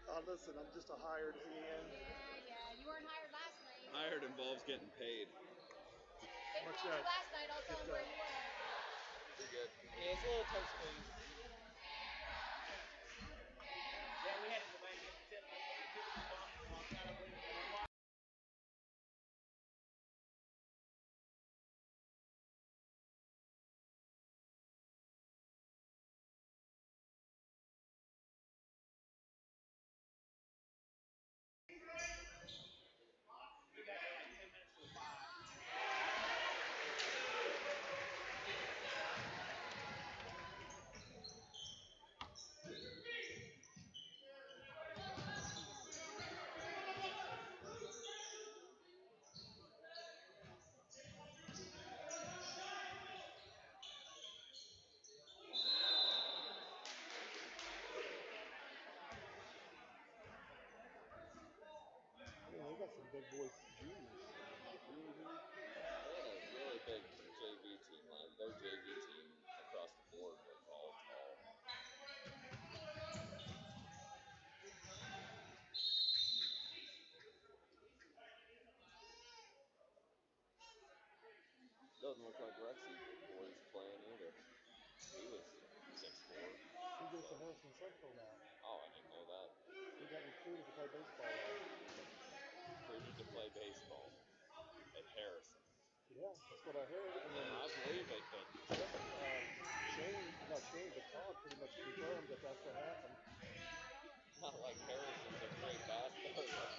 Listen, I'm just a hired hand. Yeah. You weren't hired last night. Hired involves getting paid. They What's paid you that? last night. I'll tell them where you were. Pretty good. Yeah, it's a little tight squeeze. Yeah, we had to go back and get the tip. I'm kind of waiting for one. We got like 10 minutes to 5. Man, they got some big boy juniors. They had a really big JV team. Their JV team across the board was all tall. Doesn't look like Rexy boys playing either. He was 6'4". He goes to Harrison Central now. Oh, I didn't know that. He got recruited to play baseball there. Recruited to play baseball at Harrison. Yeah, that's what I heard. And then I believe it, but Shane, but Todd pretty much confirmed that that's what happened. not like Harrison's a great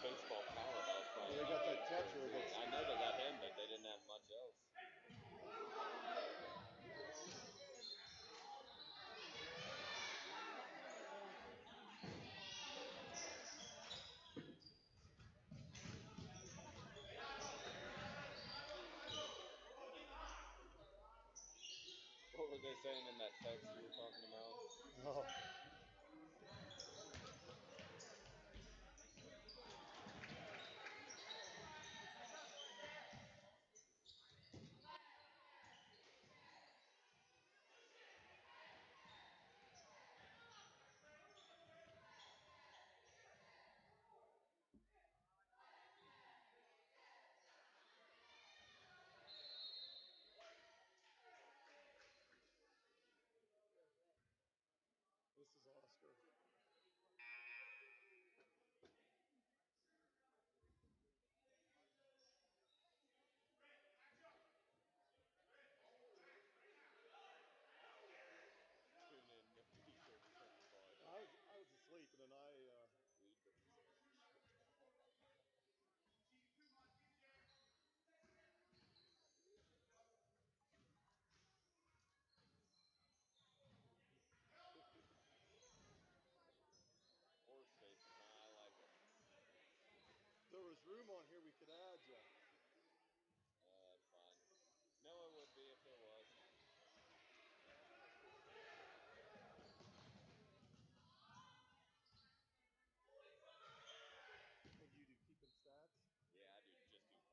baseball powerhouse. Well, they got that catcher. I know they got him, but they didn't have much else. What were they saying in that text you were talking about? No. This is Oscar. Tune in I was asleep, and then read the horse station. I like it. there was room on here we could add you. That's fine. No, it would be if there was. And you do keeping stats? Yeah, I just do points.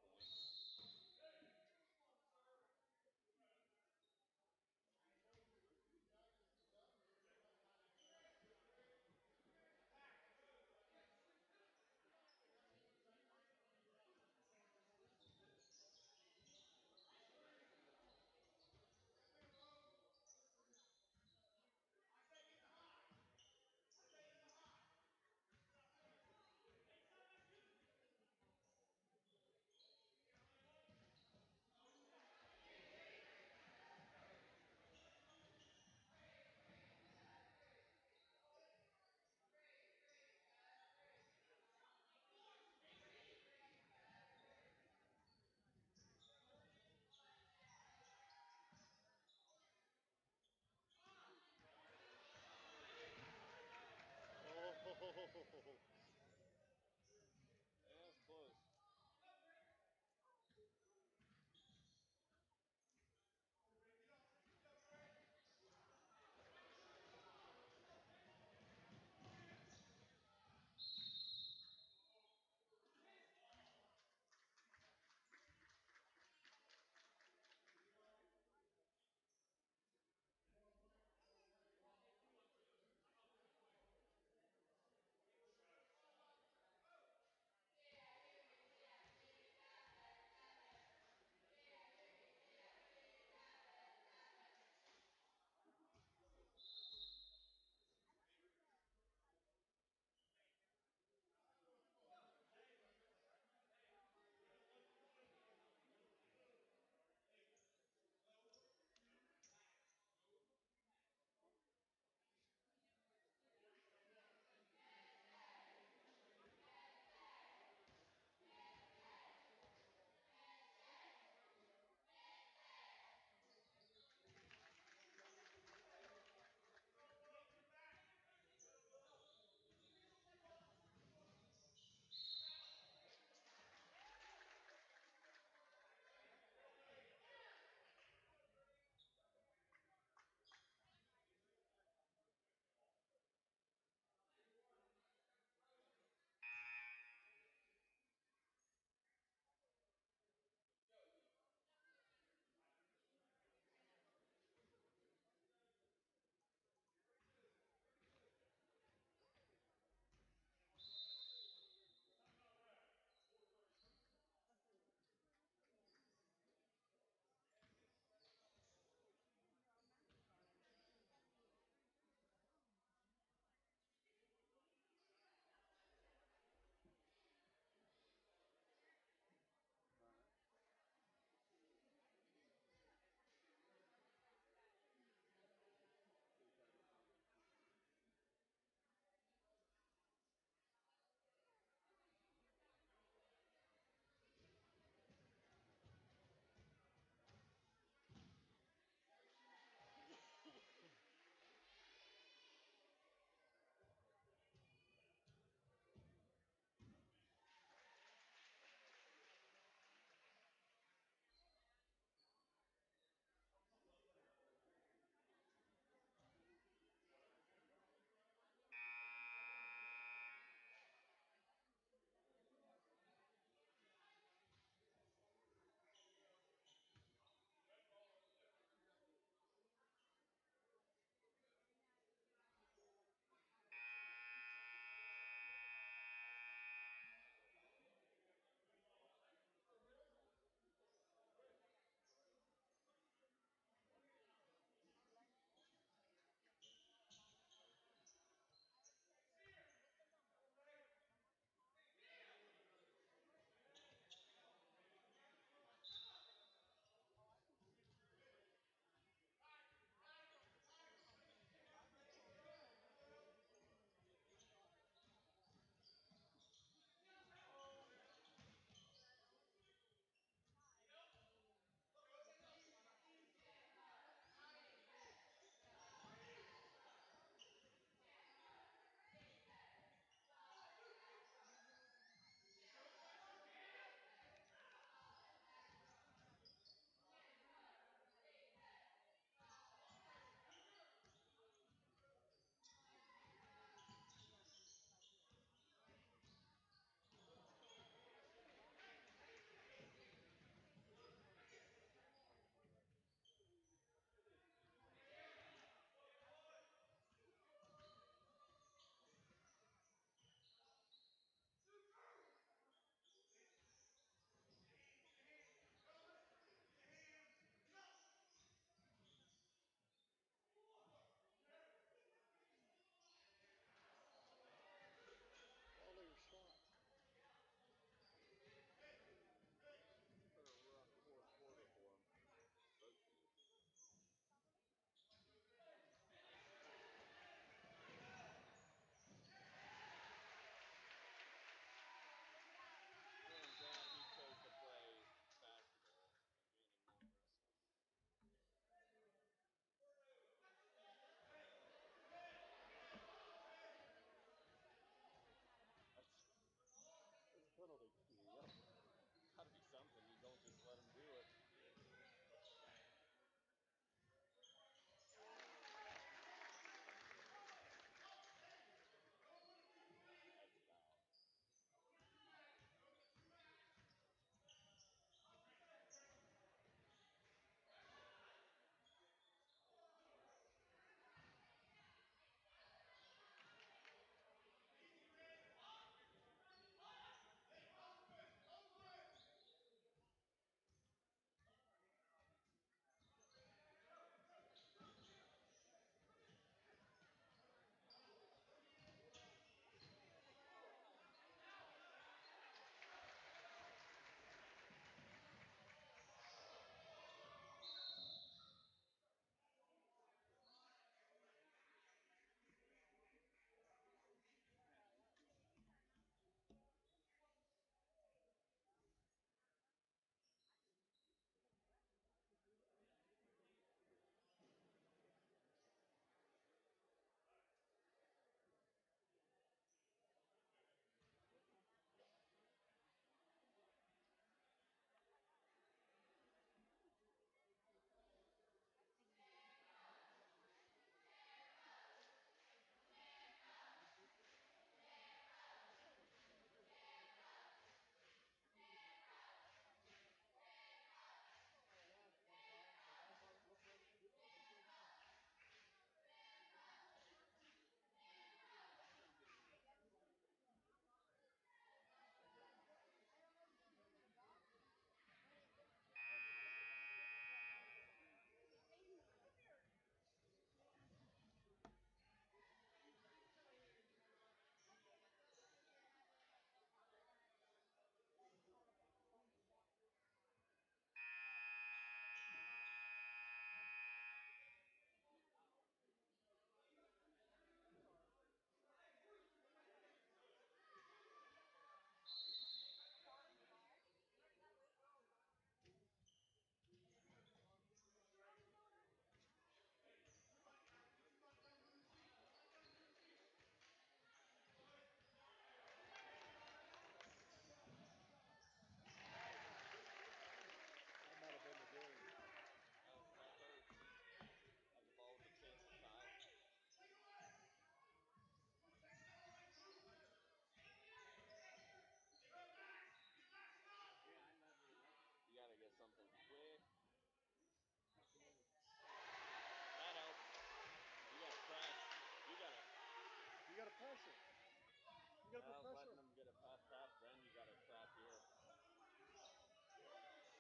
You got to I put was pressure. letting them get it past half, then you got to trap here.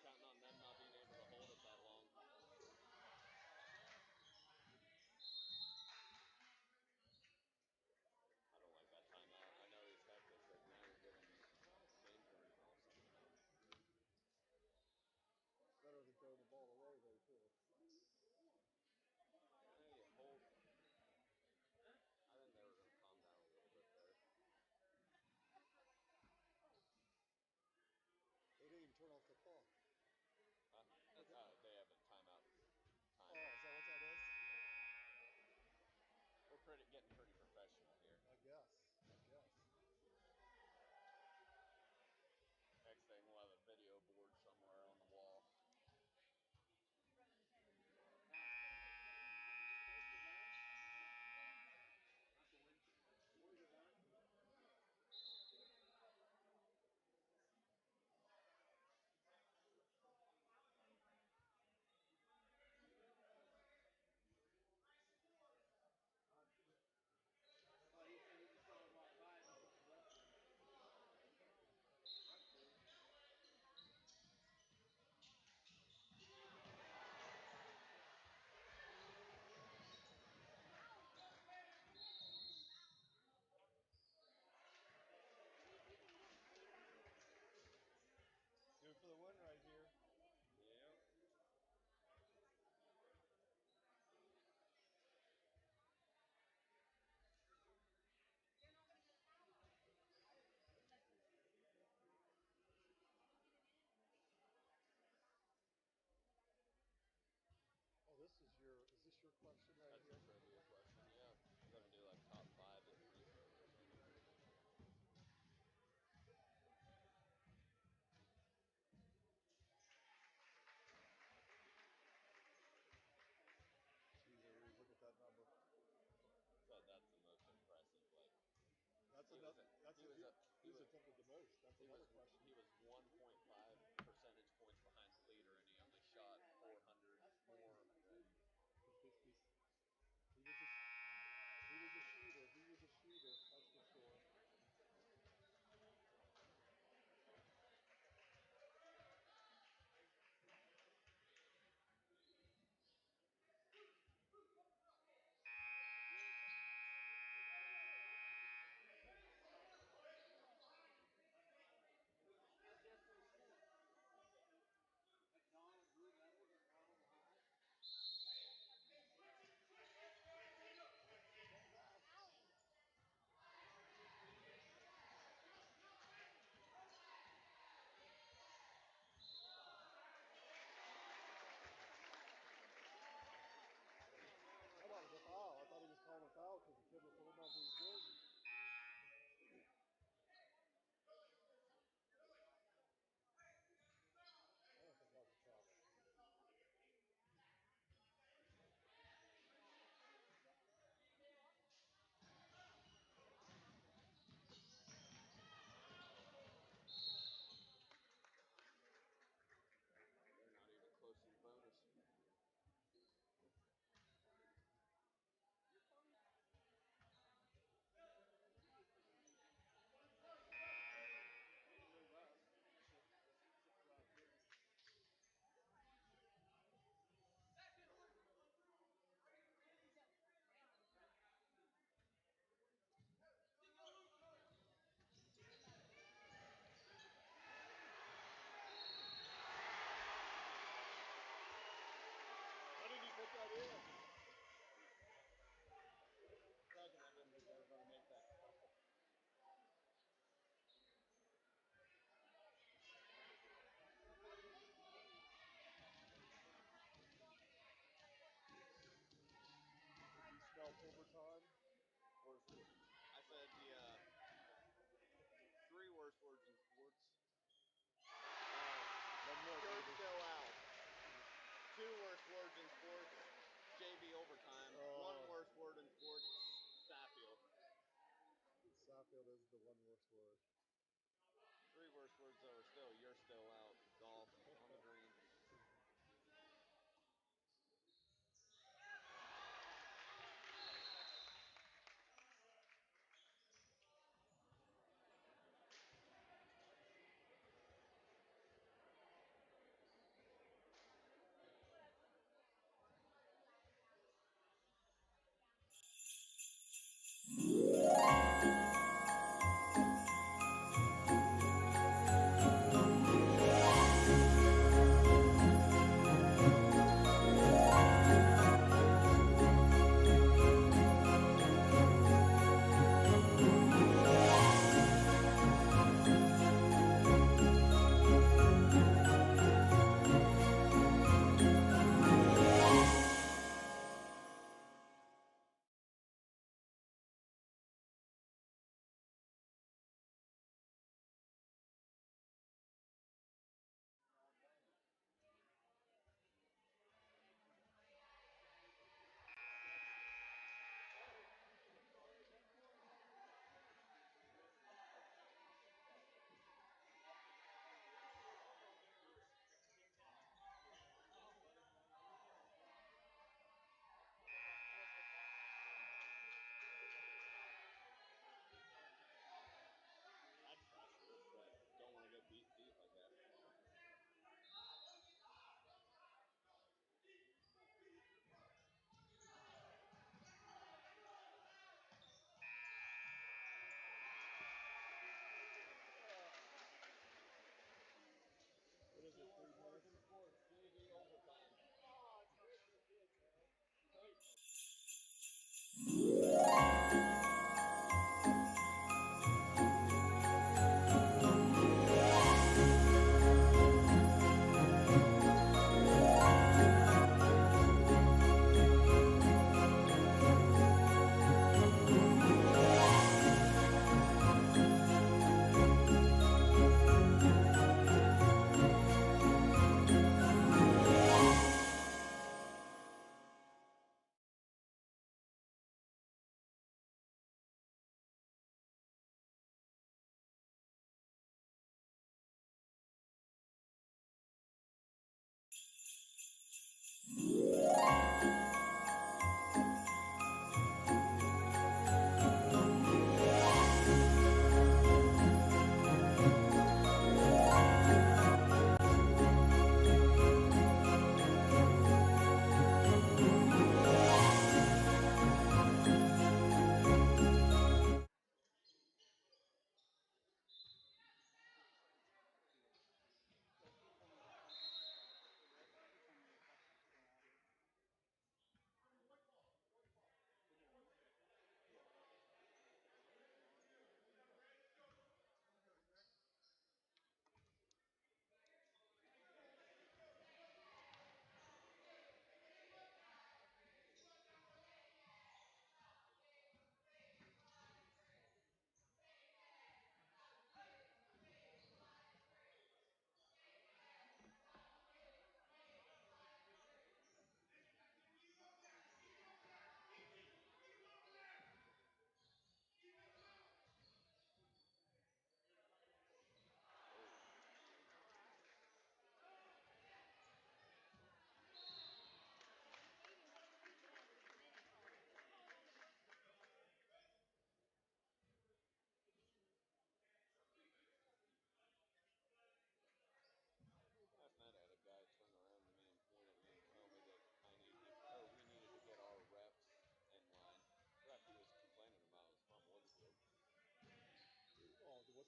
Counting on them not being able to hold it that long. I don't like that timeout. I know he's hectic, but now you're giving game point calls. Better than throwing the ball away, though, too. Hey, hold. I think they were going to calm down a little bit there. They didn't even turn off the clock. They have a timeout. Oh, is that what that is? We're getting pretty professional here. I guess. Next thing, we'll have a video board somewhere on the wall. Oh, he said he just saw him walk by and he was wrestling. Good for the win right here. Yep. Oh, is this your question right That's here? a trivia question, yeah. We're going to do like top 5 and free throws or something. Jeez, look at that number. But that's the most impressive. Like, Who's attempted the most? That's another question. He was 1.5 percentage points behind the leader, and he only shot 400 more than. He was a shooter. That's for sure. McDonald, blue lemon, McDonald high. I thought it was a foul. I thought he was calling a foul because the kid was holding on to his jersey. I don't think that was a foul. They're not even close to the bonus. How did he put that in? Second, I didn't think they were going to make that. You smelled overtime. Worst. I said the 3 worst words in sports. You're still out. 2 worst words in sports. JV overtime. 1 worst word in sports. Stafffield. Saffield is the one worst word. 3 worst words though are still you're still out. Golf on the green.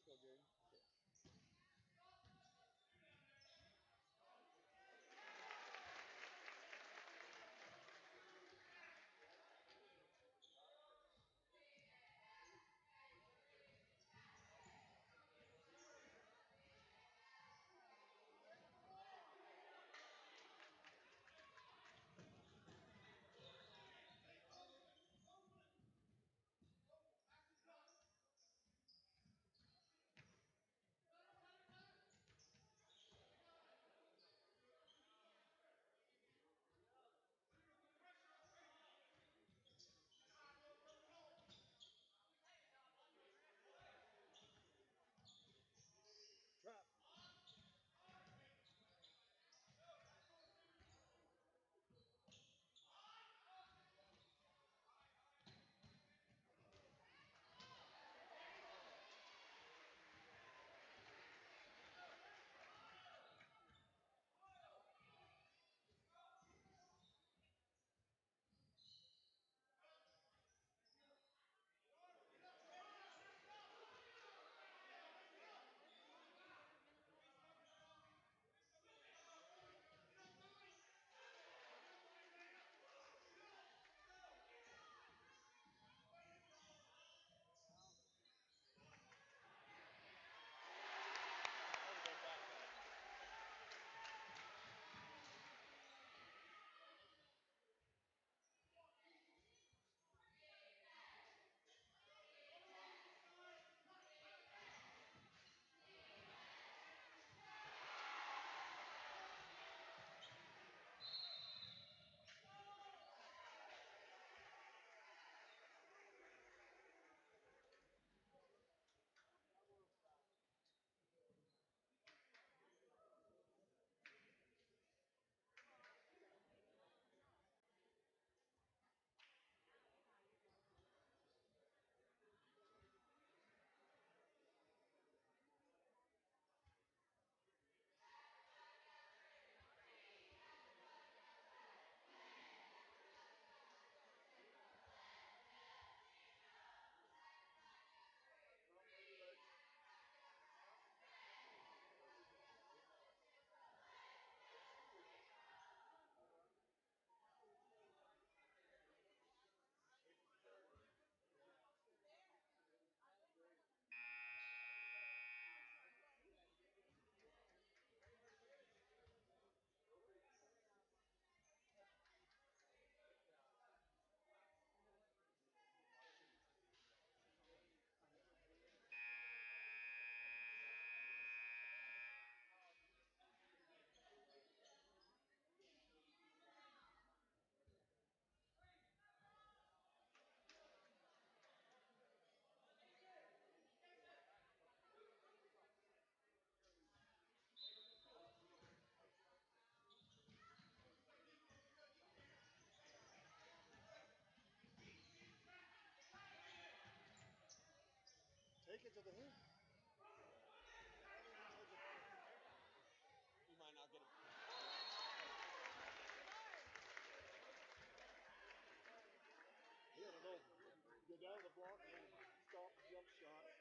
Frisco game. Trap. Take it to the hoop. You might not get it. He had to go down the block and then stop the jump shot.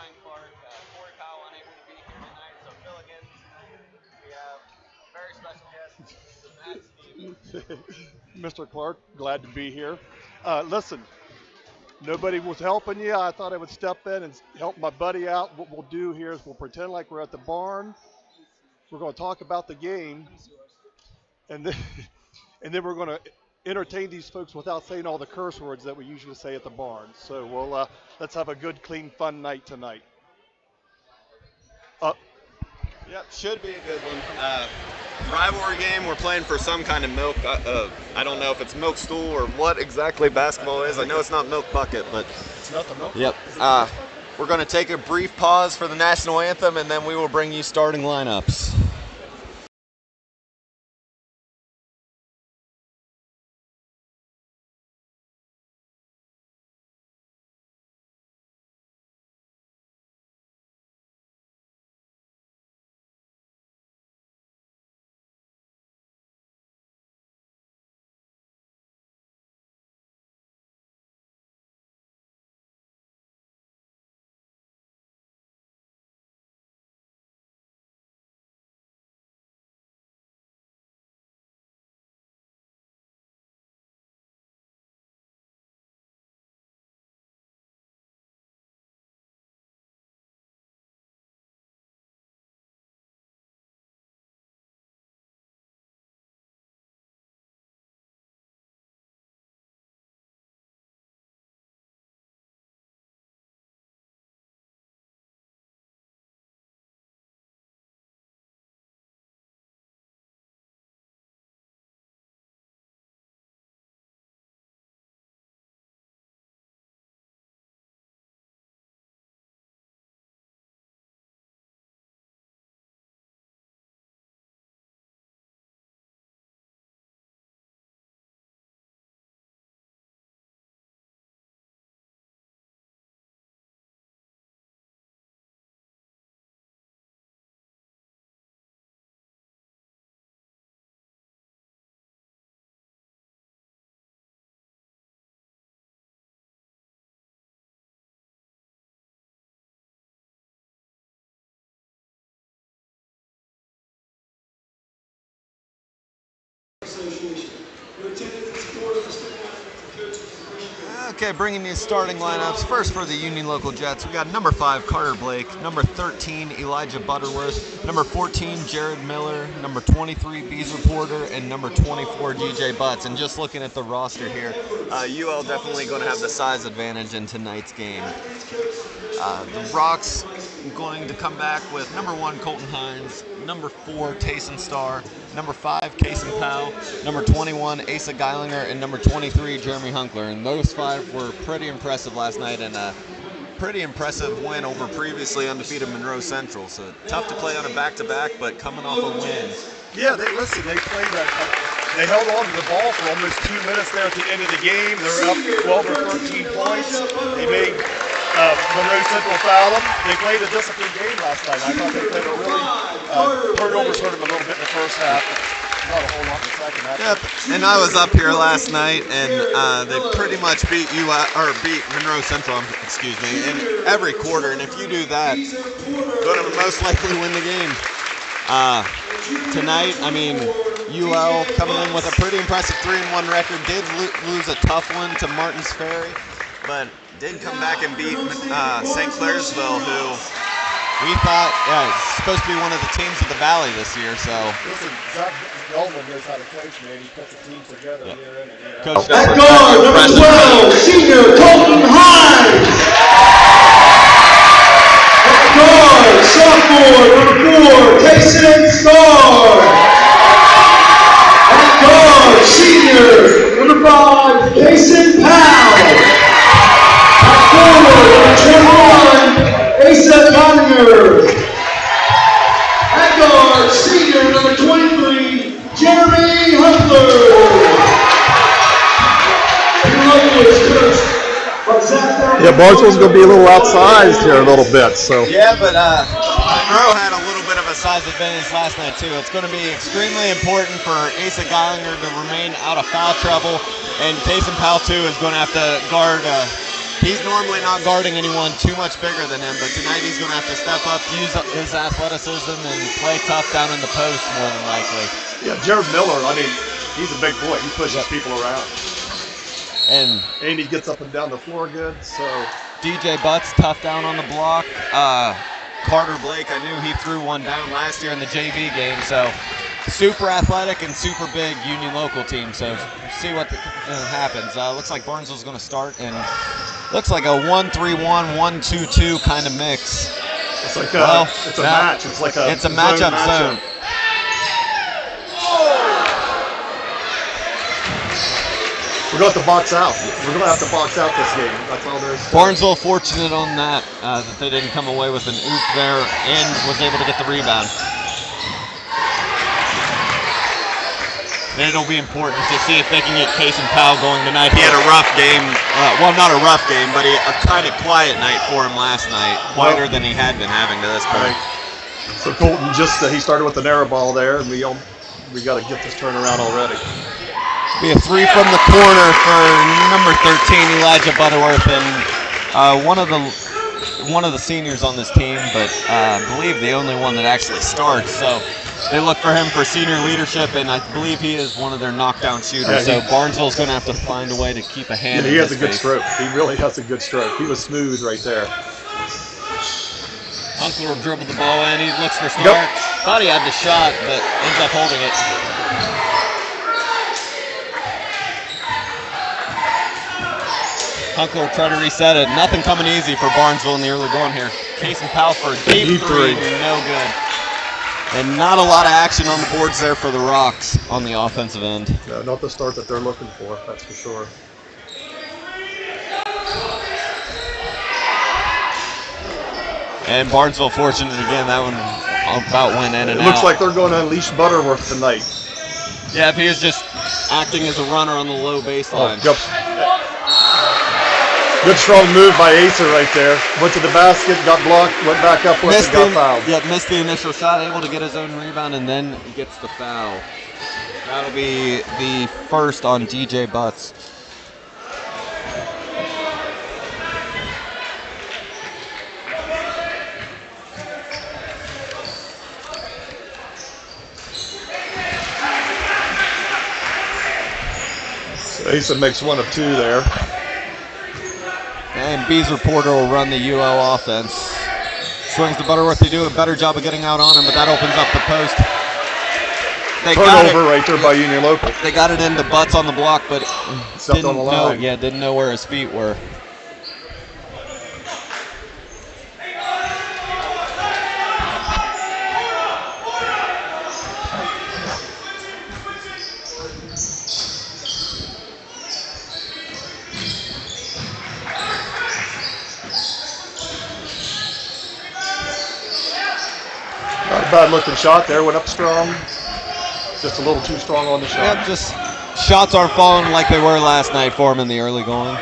Brian Clark, Corey Powell unable to be here tonight, so filling in, we have a very special guest, Matt Stevens. Mr. Clark, glad to be here. Listen, nobody was helping you. I thought I would step in and help my buddy out. What we'll do here is we'll pretend like we're at the barn. We're going to talk about the game, and then, and then we're going to entertain these folks without saying all the curse words that we usually say at the barn. So let's have a good, clean, fun night tonight. Yep, should be a good one. Rivalry game, we're playing for some kind of milk. I don't know if it's milk stool or what exactly basketball is. I know it's not milk bucket, but It's not the milk. yep. We're going to take a brief pause for the national anthem, and then we will bring you starting lineups. Okay, bringing you starting lineups. First for the Union Local Jets, we got number 5, Carter Blake, number 13, Elijah Butterworth, number 14, Jared Miller, number 23, Beazer Porter, and number 24, DJ Butts. And just looking at the roster here, UL definitely going to have the size advantage in tonight's game. The Rocks going to come back with number 1, Colton Hines, number 4, Tayson Starr, number 5, Kason Powell, number 21, Asa Geilinger, and number 23, Jeremy Hunkler. And those 5 were pretty impressive last night, and a pretty impressive win over previously undefeated Monroe Central. So tough to play on a back-to-back, but coming off a win. Yeah, they played that. They held on to the ball for almost 2 minutes there at the end of the game. They were up 12 or 13 points. They made Monroe Central foul them. They played a disciplined game last night. I thought they played a really turnovers hurt them a little bit in the first half. Not a whole lot in the second half. Yep, and I was up here last night, and they pretty much beat Monroe Central, in every quarter. And if you do that, you're going to most likely win the game. Tonight, I mean, UL coming in with a pretty impressive 3-1 record. Did lose a tough one to Martins Ferry, but did come back and beat St. Clairsville, who we thought is supposed to be one of the teams of the Valley this year. So listen, Zach Goldman knows how to coach, man. He puts the teams together year in and year out. Coach At guard, number 12, senior Colton Hines. At guard, sophomore, number 4, Tayson Starr. At guard, senior, number 5, Kason Powell. Forward, number 21, Asa Geilinger. At guard, senior, number 23, Jeremy Hunkler. Yeah, Barnesville's going to be a little outsized here a little bit. So yeah, but Monroe had a little bit of a size advantage last night too. It's going to be extremely important for Asa Geilinger to remain out of foul trouble, and Tayson Powell too is going to have to guard He's normally not guarding anyone too much bigger than him, but tonight he's going to have to step up, use his athleticism, and play tough down in the post more than likely. Yeah, Jared Miller, I mean, he's a big boy. He pushes people around. And he gets up and down the floor good, so. DJ Butts tough down on the block. Carter Blake, I knew he threw one down last year in the JV game, so super athletic and super big Union local team, so see what happens. Looks like Barnesville's going to start, and looks like a 1-3-1, 1-2-2 kind of mix. It's like it's a match. It's like a matchup zone. We're going to have to box out. We're going to have to box out this game. That's all there is. Barnesville fortunate on that they didn't come away with an oop there and was able to get the rebound. It'll be important to see if they can get Case and Powell going tonight. He had a rough game. Well, not a rough game, but a kind of quiet night for him last night. Quieter than he had been having to this point. Right. So Colton he started with the narrow ball there, and we got to get this turnaround already. Be a three from the corner for number 13, Elijah Butterworth, and one of the seniors on this team, but I believe the only one that actually starts. So they look for him for senior leadership, and I believe he is one of their knockdown shooters. So Barnesville's going to have to find a way to keep a hand. He has a good stroke. He really has a good stroke. He was smooth right there. Hunkler dribbled the ball in. He looks for Stark. Thought he had the shot, but ends up holding it. Hunkler will try to reset it. Nothing coming easy for Barnesville in the early going here. Case and Powell for a deep three. No good. And not a lot of action on the boards there for the Rocks on the offensive end. No, not the start that they're looking for, that's for sure. And Barnesville fortunate again. That one about went in and out. It looks like they're going to unleash Butterworth tonight. Yeah, if he was just acting as a runner on the low baseline. Oh, yep. Good strong move by Acer right there. Went to the basket, got blocked, went back up with it, got fouled. Yeah, missed the initial shot, able to get his own rebound, and then gets the foul. That'll be the first on DJ Butts. So Acer makes one of two there. And Beasley Porter will run the UL offense. Swings to Butterworth. They do a better job of getting out on him, but that opens up the post. Turnover right there by Union Local. They got it into Butts on the block, but stepped on the line. Didn't know where his feet were. Bad looking shot there, went up strong. Just a little too strong on the shot. Yep, just shots aren't falling like they were last night for him in the early going.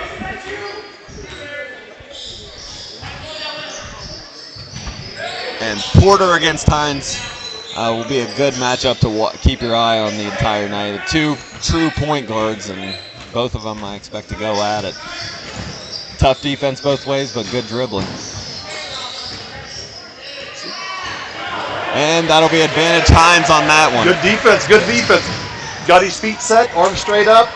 And Porter against Hines will be a good matchup to keep your eye on the entire night. Two true point guards, and both of them I expect to go at it. Tough defense both ways, but good dribbling. And that'll be advantage Hines on that one. Good defense, good defense. Got his feet set, arms straight up.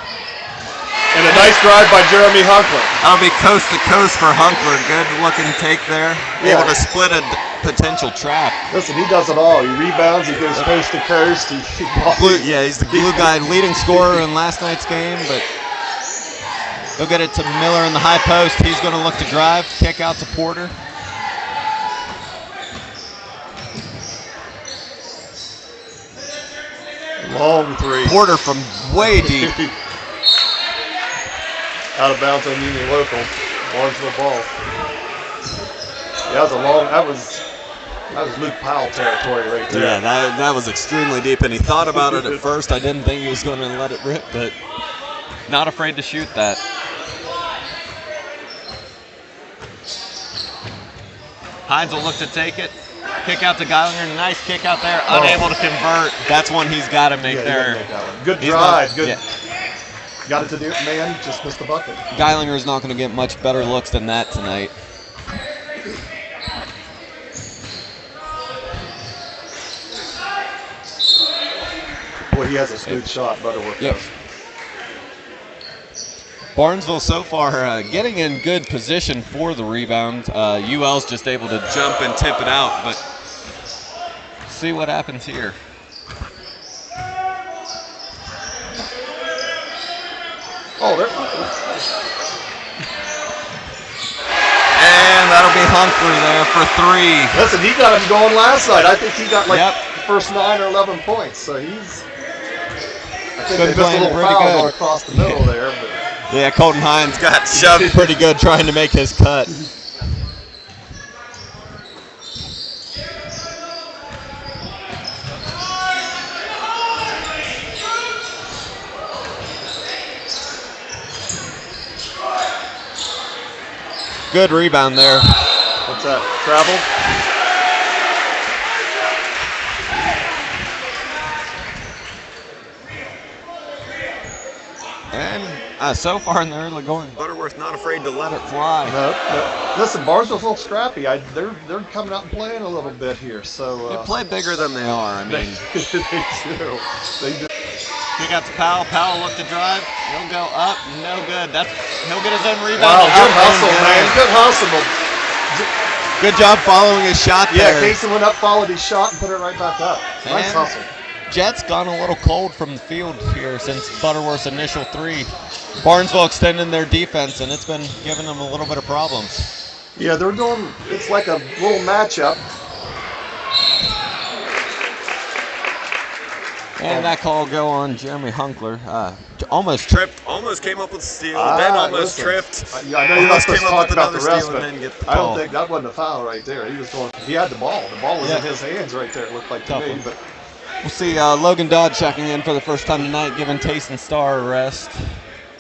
And a nice drive by Jeremy Hunkler. That'll be coast to coast for Hunkler. Good looking take there. Yeah. Able to split a potential trap. Listen, he does it all. He rebounds, he goes coast to coast. He's the glue guy, leading scorer in last night's game, but he'll get it to Miller in the high post. He's going to look to drive, kick out to Porter. Long three. Porter from way deep. Out of bounds on Union Local. Barnesville ball. Yeah, that was Luke Powell territory right there. Yeah, that was extremely deep, and he thought about it at first. I didn't think he was going to let it rip, but not afraid to shoot that. Hines will look to take it. Kick out to Geilinger. Nice kick out there. Unable to convert. That's one he's got to make there. Good drive. Good. Yeah. Got it to the man, just missed the bucket. Geilinger not going to get much better looks than that tonight. Boy, he has a smooth shot, Butterworth. Yep. Barnesville so far getting in good position for the rebound. UL's just able to jump and tip it out, but see what happens here. Oh, there. And that'll be Humphrey there for 3. Listen, he got him going last night. I think he got like Yep. the first 9 or 11 points. So he's. I think Been they missed a playing little pretty foul good. going across the middle there. But. Yeah, Colton Hines got shoved pretty good trying to make his cut. Good rebound there. What's that? Travel? And so far in the early going, Butterworth not afraid to let it fly. No. Listen, Barnesville's a little scrappy. They're coming out and playing a little bit here. So They play bigger than they are. I mean, they do. They do. kick out to Powell. Powell looked to drive. He'll go up. No good. He'll get his own rebound. Wow, good Up hustle, and man. good. Good hustle. Good job following his shot Yeah, there. Casey went up, followed his shot, and put it right back up. Nice And hustle. Jets gone a little cold from the field here since Butterworth's initial 3. Barnesville extending their defense, and it's been giving them a little bit of problems. Yeah, they're doing. It's like a little matchup. And that call will go on Jeremy Hunkler. Almost tripped, almost came up with a steal, then almost listen, tripped. I know you're not supposed to talk about the rest, steal but and then get the I call. don't think that wasn't a foul right there. He was going. He had the ball. The ball was in his hands right there. It looked like to Tough me, one. but. We'll see Logan Dodd checking in for the first time tonight, giving Tayson Starr a rest.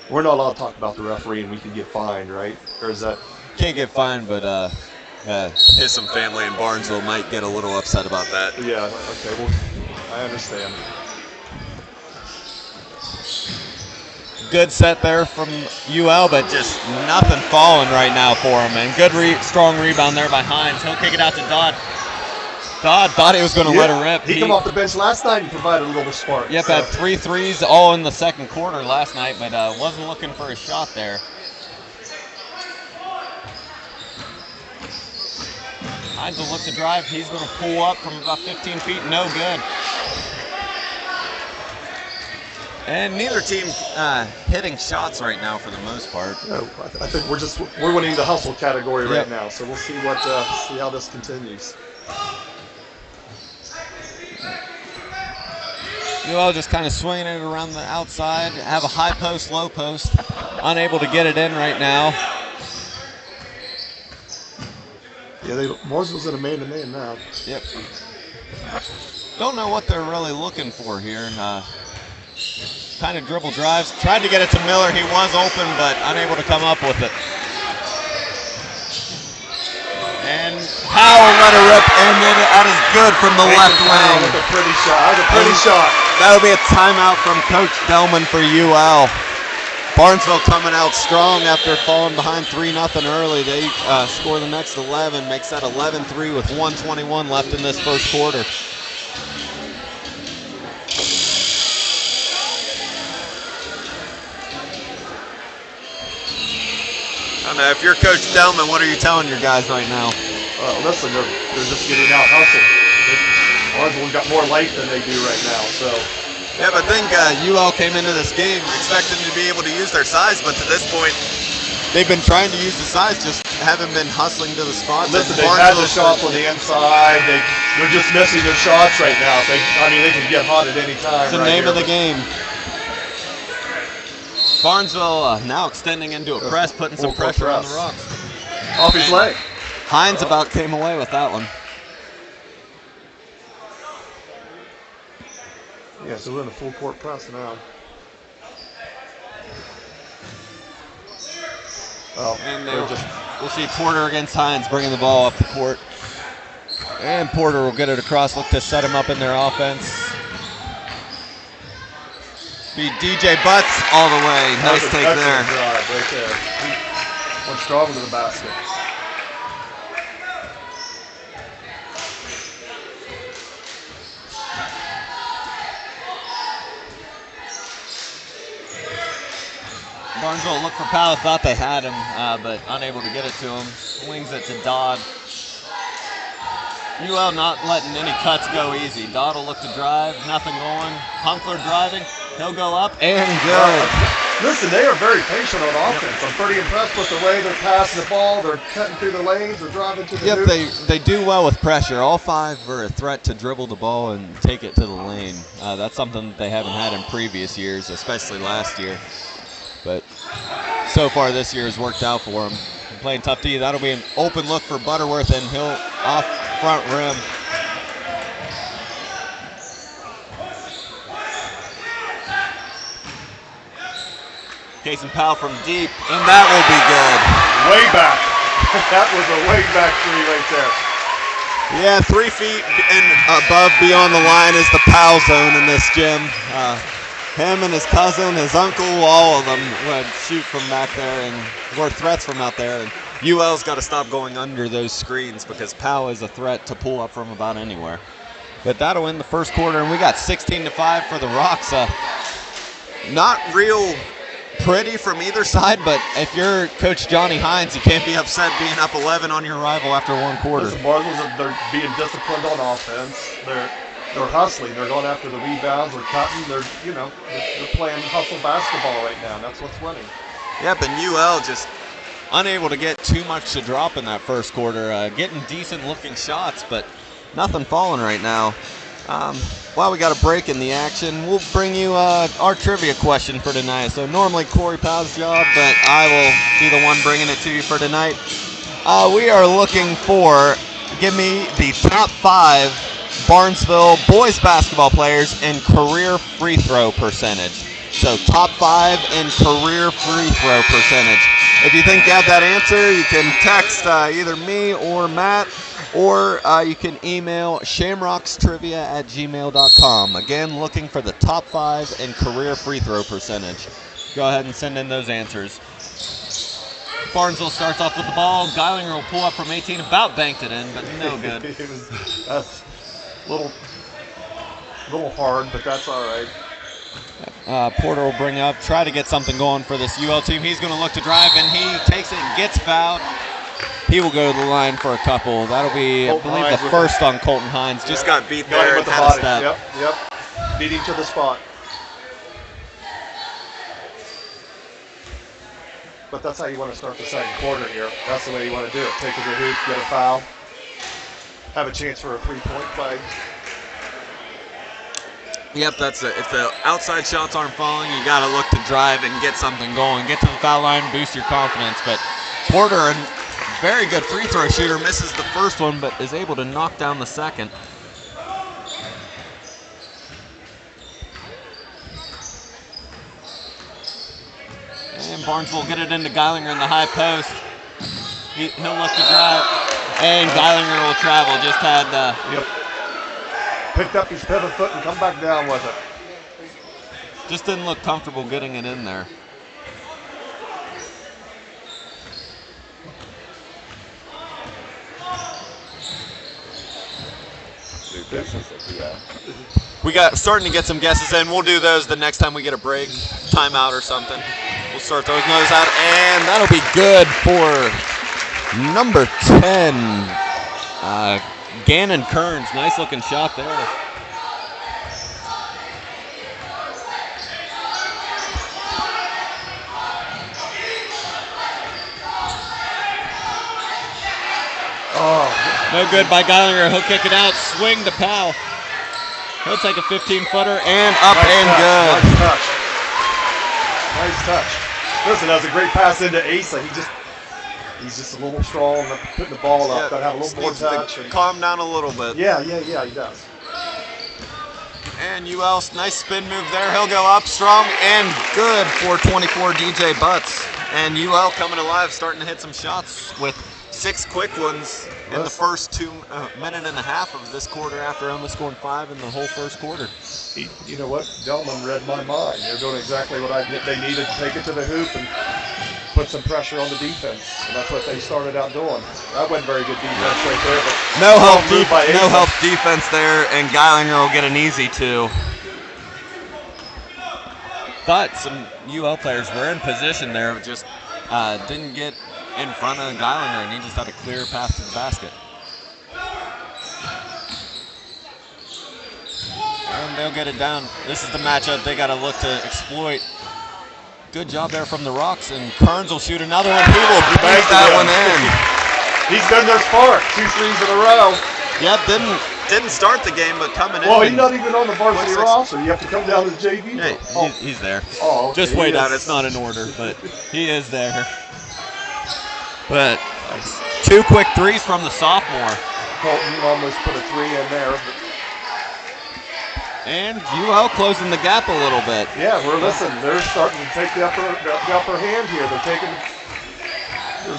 We're not allowed to talk about the referee, and we can get fined, right? Or is that? Can't get fined, but his some family in Barnesville might get a little upset about that. Yeah. Okay. Well, I understand. Good set there from UL, but just nothing falling right now for him. And good, strong rebound there by Hines. He'll kick it out to Dodd. Dodd thought he was going to let her rip. He came off the bench last night and provided a little spark. Yep, had 3 threes all in the second quarter last night, but wasn't looking for a shot there. Hines will look to drive. He's going to pull up from about 15 feet. No good. And neither team hitting shots right now for the most part. No, I think we're winning the hustle category right now. So we'll see see how this continues. UL just kind of swinging it around the outside. Have a high post, low post. Unable to get it in right now. Yeah, Mooresville's in a man-to-man now. Yep. Don't know what they're really looking for here. Kind of dribble drives. Tried to get it to Miller. He was open, but unable to come up with it. And Powell let her rip, and then that is good from the left wing. With a pretty shot. That was a pretty shot. That'll be a timeout from Coach Delman for UL. Barnesville coming out strong after falling behind 3-0 early. They score the next 11, makes that 11-3 with 1:21 left in this first quarter. I don't know, if you're Coach Delman, what are you telling your guys right now? Listen, they're just getting out hustled. Barnesville's got more life than they do right now. So. Yeah, but I think UL came into this game expecting to be able to use their size, but to this point, they've been trying to use the size, just haven't been hustling to the spots. Listen, they've had the shots on the inside. They're just missing their shots right now. They can get hot at any time. It's the name of the game. Barnesville now extending into a press, putting some pressure on the rocks. Off his leg. Hines about came away with that one. Yeah, so we're in a full court press now. Oh, and we'll see Porter against Hines bringing the ball up the court. And Porter will get it across, look to set him up in their offense. Be DJ Butts all the way. Nice That's take an there. excellent drive right there. He went strong to the basket. Barnesville looked for Powell, thought they had him, but unable to get it to him. Wings it to Dodd. UL not letting any cuts go easy. Dodd will look to drive, nothing going. Hunkler driving, he'll go up and good. Listen, they are very patient on offense. I'm pretty impressed with the way they're passing the ball. They're cutting through the lanes. They're driving to the Yep, hoop. they do well with pressure. All five are a threat to dribble the ball and take it to the lane. That's something that they haven't had in previous years, especially last year. But so far this year has worked out for them. Playing tough D, that'll be an open look for Butterworth, and he'll off front rim. Casey Powell from deep, and that will be good. Way back. That was a way back three right there. Yeah, 3 feet and above beyond the line is the Powell zone in this gym. Him and his cousin, his uncle, all of them would shoot from back there and were threats from out there. And UL's got to stop going under those screens because Powell is a threat to pull up from about anywhere. But that'll end the first quarter, and we got 16-5 for the Rocks. Not real pretty from either side, but if you're Coach Johnny Hines, you can't be upset being up 11 on your rival after one quarter. Listen, Barnesville, they're being disciplined on offense. They're hustling. They're going after the rebounds. They're cutting. They're playing hustle basketball right now. That's what's winning. Yep, and UL just unable to get too much to drop in that first quarter. Getting decent-looking shots, but nothing falling right now. While we got a break in the action, we'll bring you our trivia question for tonight. So normally Corey Powell's job, but I will be the one bringing it to you for tonight. We are looking for, give me the top 5 Barnesville boys basketball players in career free throw percentage. So top 5 in career free throw percentage. If you think you have that answer, you can text either me or Matt, or you can email shamrockstrivia@gmail.com. Again, looking for the top 5 in career free throw percentage. Go ahead and send in those answers. Barnesville starts off with the ball. Geilinger will pull up from 18, about banked it in, but no good. That's a little hard, but that's all right. Porter will bring up, try to get something going for this UL team. He's going to look to drive, and he takes it and gets fouled. He will go to the line for a couple. That'll be, I believe, the first on Colton Hines. Just got beat there and had a step. Yep. Beating to the spot. But that's how you want to start the second quarter here. That's the way you want to do it. Take it to the hoop, get a foul, have a chance for a three-point play. Yep, that's it. If the outside shots aren't falling, you got to look to drive and get something going. Get to the foul line, boost your confidence. But Porter, a very good free throw shooter, misses the first one, but is able to knock down the second. And Barnesville will get it into Geilinger in the high post. He'll look to drive, and Geilinger will travel. Just had picked up his pivot foot and come back down with it. Just didn't look comfortable getting it in there. We got starting to get some guesses in. We'll do those the next time we get a break, timeout or something. We'll start those out, and that'll be good for number 10. Gannon Kearns, nice looking shot there. Oh, no good by Geilinger. He'll kick it out, swing to Powell. He'll take a 15-footer and up nice and touch. good. Nice touch. Listen, that was a great pass into Asa. He's just a little strong, putting the ball up, got to have a little more touch. Calm down a little bit. Yeah, he does. And UL, nice spin move there. He'll go up strong and good for 24 DJ Butts. And UL coming alive, starting to hit some shots with 6 quick ones in the first 2 minute and a half of this quarter after only scoring 5 in the whole first quarter. You know what? Delman read my mind. They're doing exactly what they needed to take it to the hoop and put some pressure on the defense. And that's what they started out doing. That wasn't very good defense right there. But No help defense there, and Geilinger will get an easy 2. But some UL players were in position there, just didn't get in front of Geilinger, and he just had a clear path to the basket. And they'll get it down. This is the matchup they got to look to exploit. Good job there from the Rocks, and Kearns will shoot another one. He will bank that one in. He's been their spark. 2 threes in a row. Yep, didn't start the game, but coming in. Well, he's not even on the varsity roster. You have to come down to the JV. Yeah, he's there. Oh, okay. Just way down. It's not in order, but he is there. But 2 quick threes from the sophomore. Colton almost put a 3 in there. And UL closing the gap a little bit. Yeah, they're starting to take the upper hand here.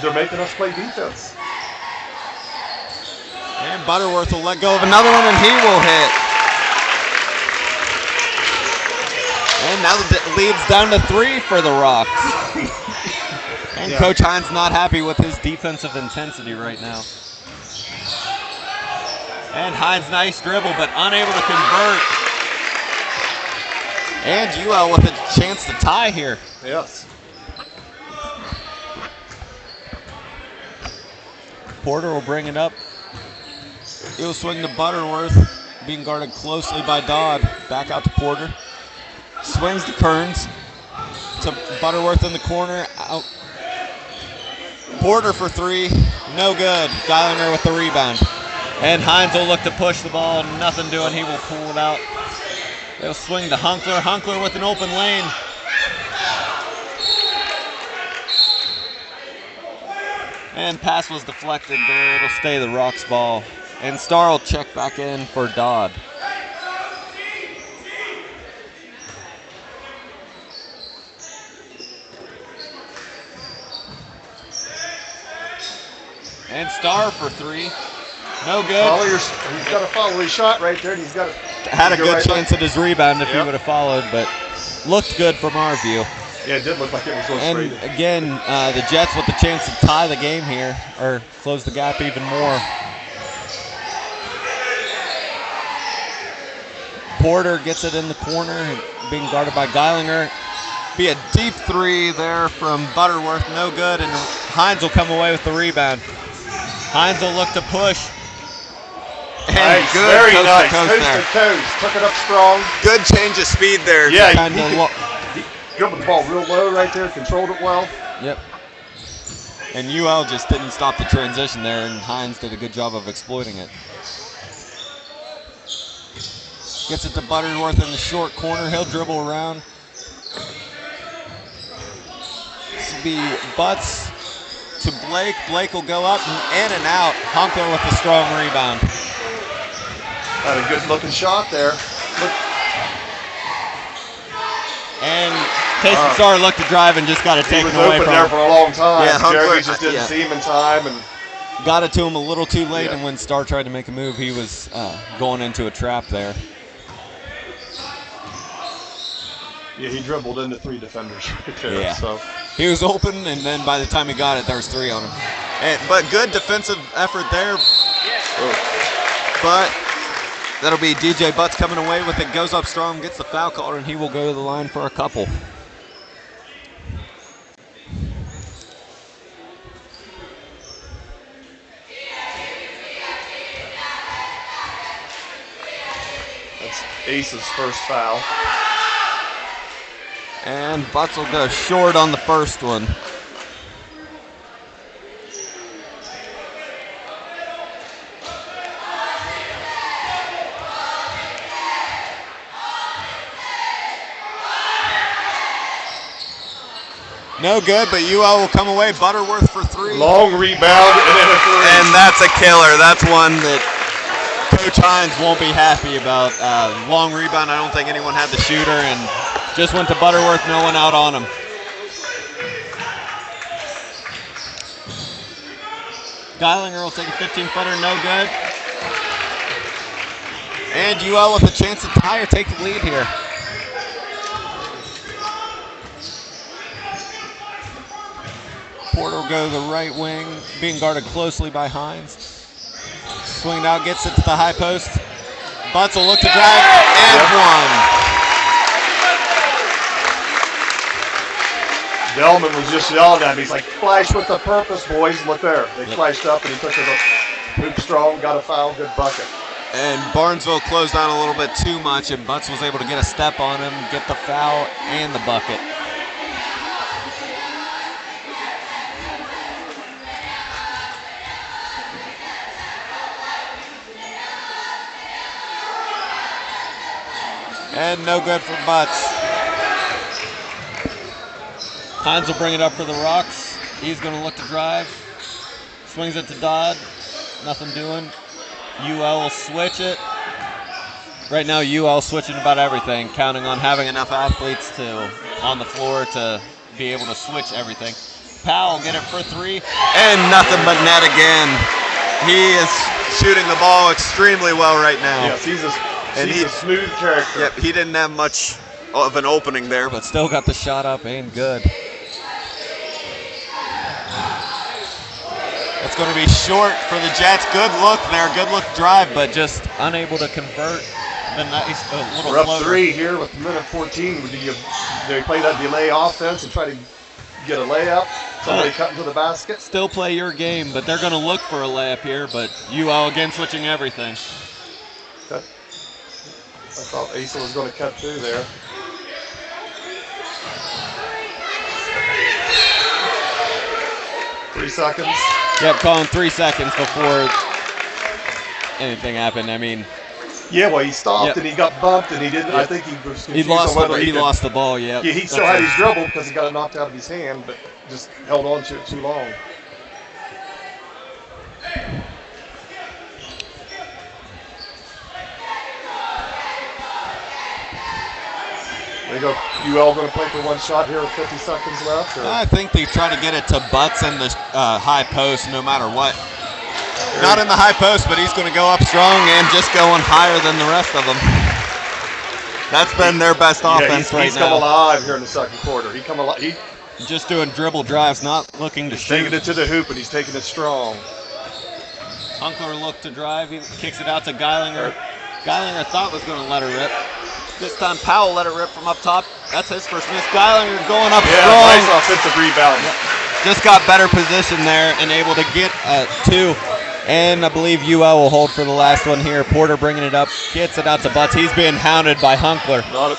They're making us play defense. And Butterworth will let go of another one, and he will hit. And now the lead's down to 3 for the Rocks. And Yeah. Coach Hines not happy with his defensive intensity right now. And Hines, nice dribble, but unable to convert. And UL with a chance to tie here. Yes. Porter will bring it up. He'll swing to Butterworth, being guarded closely by Dodd. Back out to Porter. Swings to Kearns. To Butterworth in the corner. Out. Porter for 3. No good. Geilinger with the rebound. And Hines will look to push the ball. Nothing doing. He will pull it out. They'll swing to Hunkler. Hunkler with an open lane. And pass was deflected there. It'll stay the Rocks ball. And Starr will check back in for Dodd. And Starr for 3. No good. He's got to follow his shot right there. And he's got to Had a good chance at his rebound if he would have followed, but looked good from our view. Yeah, it did look like it was going And straight. again, the Jets with the chance to tie the game here, or close the gap even more. Porter gets it in the corner, being guarded by Geilinger. Be a deep 3 there from Butterworth, no good, and Hines will come away with the rebound. Hines will look to push. And Nice, good very coast nice. to coast Coast there. to coast. Took it up strong. Good change of speed there. Yeah, Kinda he dribbled the ball real low right there, controlled it well. Yep. And UL just didn't stop the transition there, and Hines did a good job of exploiting it. Gets it to Butterworth in the short corner. He'll dribble around. This will be Butts to Blake. Blake will go up and in and out. Hunkler with a strong rebound. Had a good looking shot there. And Casey Starr looked to drive and just got it He taken was away open from there him. for a long time. Yeah, Hunkler- Jeremy just didn't see him in time. And Got it to him a little too late, Yeah. and when Starr tried to make a move, he was going into a trap there. yeah, he dribbled into 3 defenders right there. Yeah. So He was open, and then by the time he got it, there was 3 on him. But good defensive effort there. But that'll be DJ Butts coming away with it. Goes up strong, gets the foul call, and he will go to the line for a couple. that's Ace's first foul. And Butts will go short on the first one. No good, but UL will come away. Butterworth for 3. Long rebound and then a 3. And that's a killer. That's one that Coach Hines won't be happy about. Long rebound. I don't think anyone had the shooter, and just went to Butterworth. No one out on him. Geilinger will take a 15-footer, no good. And UL with a chance to tie or take the lead here. Porter will go to the right wing, being guarded closely by Hines. Swinging out, gets it to the high post. Butts will look to drive, and one. Delman was just yelling at me. He's like, flash with a purpose, boys. Look there. They flashed up, and he took it up. Hoop strong, got a foul, good bucket. And Barnesville closed down a little bit too much, and Butts was able to get a step on him, get the foul and the bucket. And no good for Butts. Hines will bring it up for the Rocks. He's going to look to drive. Swings it to Dodd. Nothing doing. UL will switch it. Right now, UL switching about everything, counting on having enough athletes on the floor to be able to switch everything. Powell get it for three, and nothing but net again. He is shooting the ball extremely well right now. Yes, he's a smooth character. Yep, he didn't have much of an opening there, but still got the shot up and good. It's going to be short for the Jets. Good look there, good look drive, but just unable to convert. The nice little We're up floater. 3 here with a minute 14. Do you play that delay offense and try to get a layup? Somebody cut into the basket? Still play your game, but they're going to look for a layup here, but UL again switching everything. Okay. I thought Asa was going to cut through there. Three seconds. Yep, calling 3 seconds before anything happened. I mean, yeah, well, he stopped Yep. and he got bumped and he didn't. Yep. I think he was he confused lost on whether he lost the ball. Yep. Yeah, he still had his dribble because he got it knocked out of his hand, but just held on to it too long. They go. UL going to play for one shot here with 50 seconds left. Or? I think they try to get it to Butts in the high post no matter what. Not in the high post, but he's going to go up strong and just going higher than the rest of them. That's been their best offense right now. He's come alive here in the second quarter. He come alive. He's just doing dribble drives, not looking to shoot. taking it to the hoop, and he's taking it strong. Hunkler looked to drive. He kicks it out to Geilinger. Geilinger thought was going to let her rip. This time Powell let it rip from up top. That's his first miss. Geilinger going up strong. Nice offensive rebound. Just got better position there and able to get 2. And I believe UL will hold for the last one here. Porter bringing it up, gets it out to Butts. He's being hounded by Hunkler. Not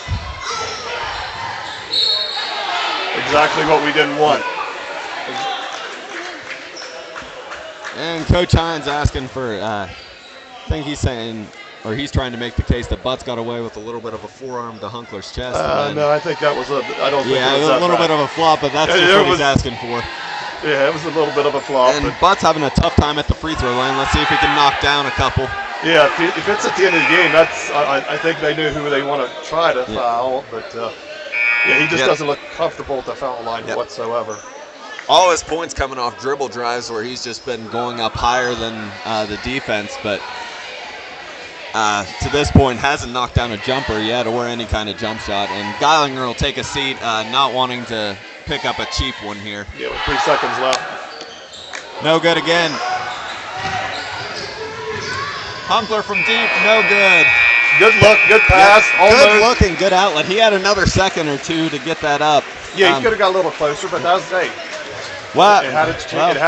exactly what we didn't want. And Coach Hines asking for, I think he's saying, or he's trying to make the case that Butts got away with a little bit of a forearm to Hunkler's chest. No, I think that was I don't think it was a little bit of a flop, but that's just what he's asking for. Yeah, it was a little bit of a flop. And Butts having a tough time at the free throw line. Let's see if he can knock down a couple. Yeah, if it's at the end of the game, that's I think they knew who they want to try to foul, but he just doesn't look comfortable at the foul line whatsoever. All his points coming off dribble drives where he's just been going up higher than the defense, but to this point hasn't knocked down a jumper yet or any kind of jump shot. And Geilinger will take a seat, not wanting to pick up a cheap one here. Yeah, with 3 seconds left. No good again. Hunkler from deep, no good. Good look, good pass. Good looking, good outlet. He had another second or two to get that up. Yeah, he could have got a little closer, but that was it had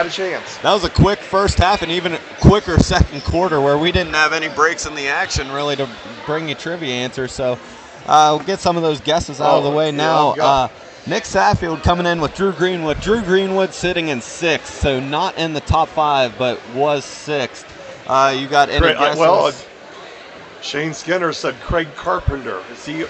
a chance. That was a quick first half and even a quicker second quarter where we didn't have any breaks in the action really to bring you trivia answers. So we'll get some of those guesses out of the way now. Nick Saffield coming in with Drew Greenwood. Drew Greenwood sitting in 6th, so not in the top 5, but was 6th. You got any guesses? Shane Skinner said Craig Carpenter. Is he?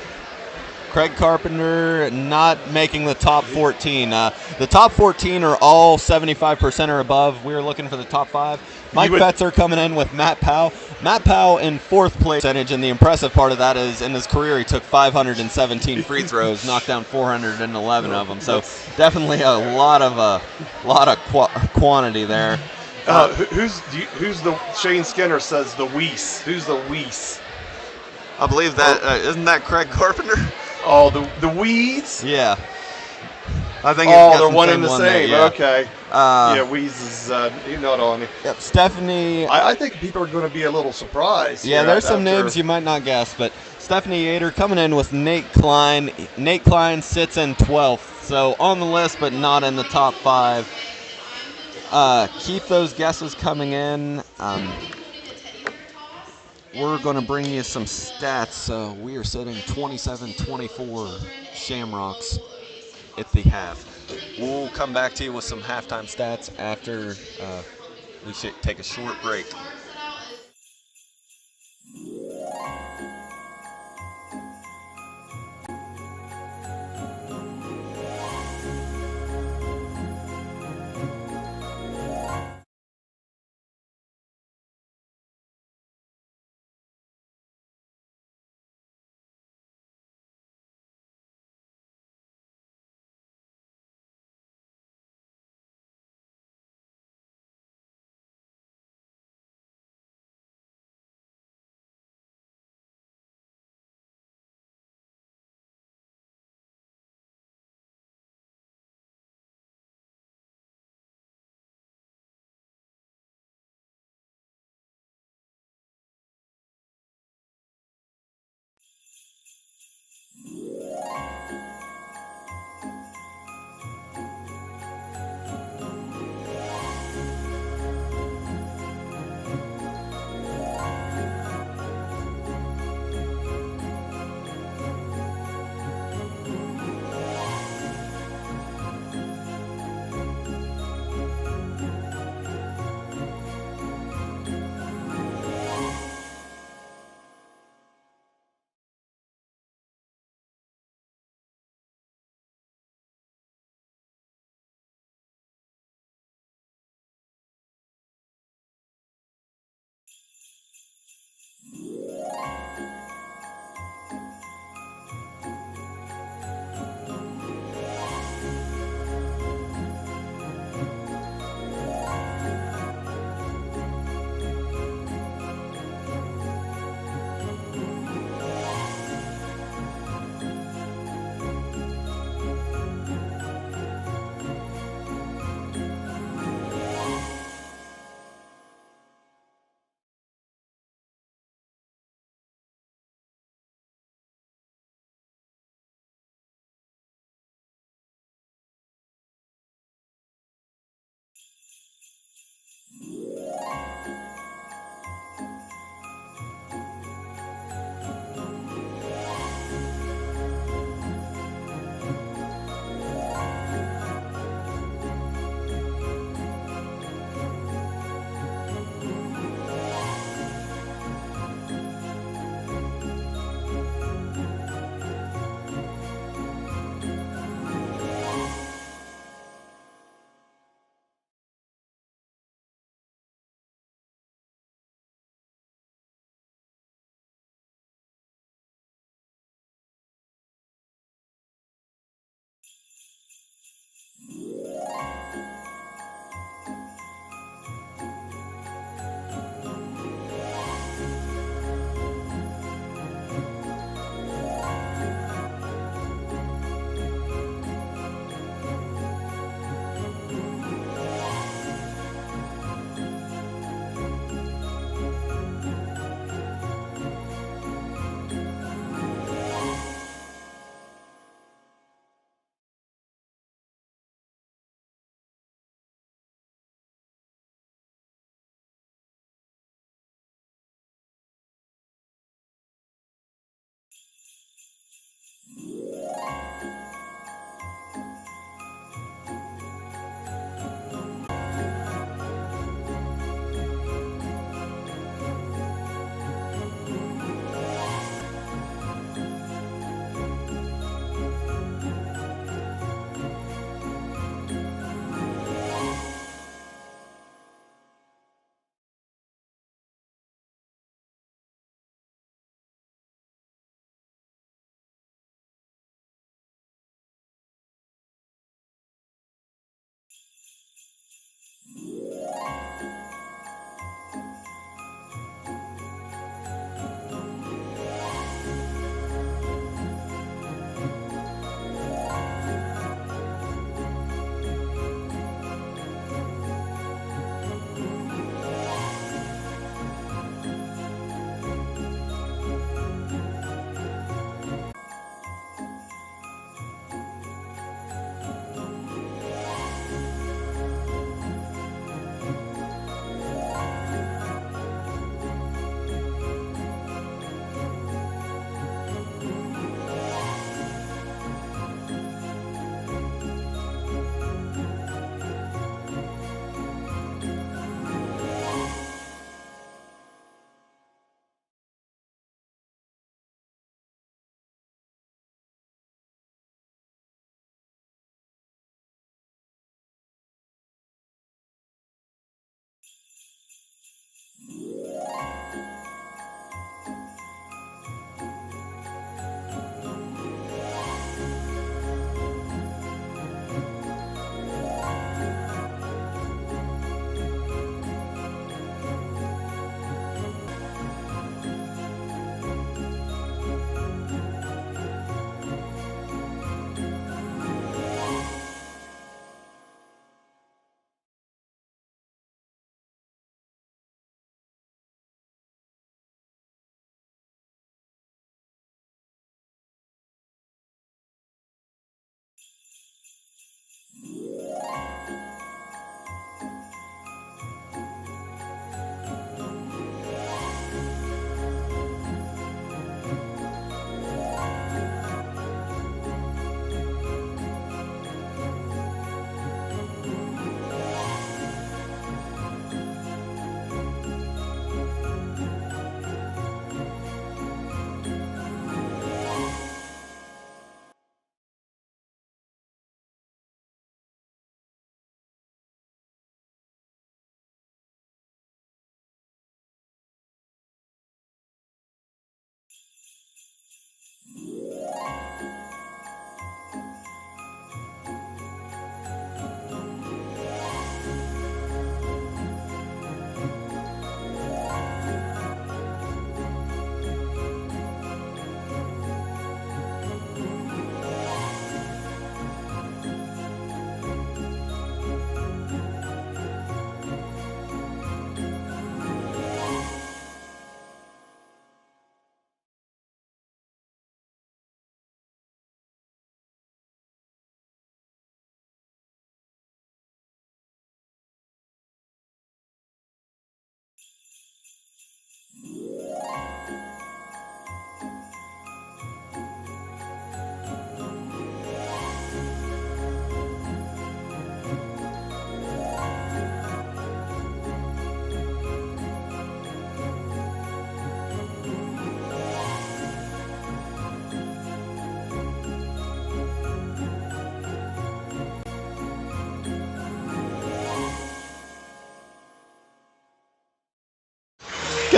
Craig Carpenter not making the top 14. The top 14 are all 75% or above. We're looking for the top 5. Mike Fetzer coming in with Matt Powell. Matt Powell in 4th place percentage, and the impressive part of that is in his career he took 517 free throws, knocked down 411 of them. So definitely a lot of quantity there. Who's the Shane Skinner says the Weiss? Who's the Weiss? I believe that isn't that Craig Carpenter? Oh, the Weeds. Yeah. I think. Oh, it's got they're some one and the there, same. yeah. Okay. Yeah, Weeds is not on it. Yep. Stephanie. I think people are going to be a little surprised. Yeah, here there's some after- names you might not guess, but Stephanie Yater coming in with Nate Klein. Nate Klein sits in 12th, so on the list, but not in the top 5. Keep those guesses coming in. We're going to bring you some stats. So we are sitting 27-24 Shamrocks at the half. We'll come back to you with some halftime stats after we should take a short break.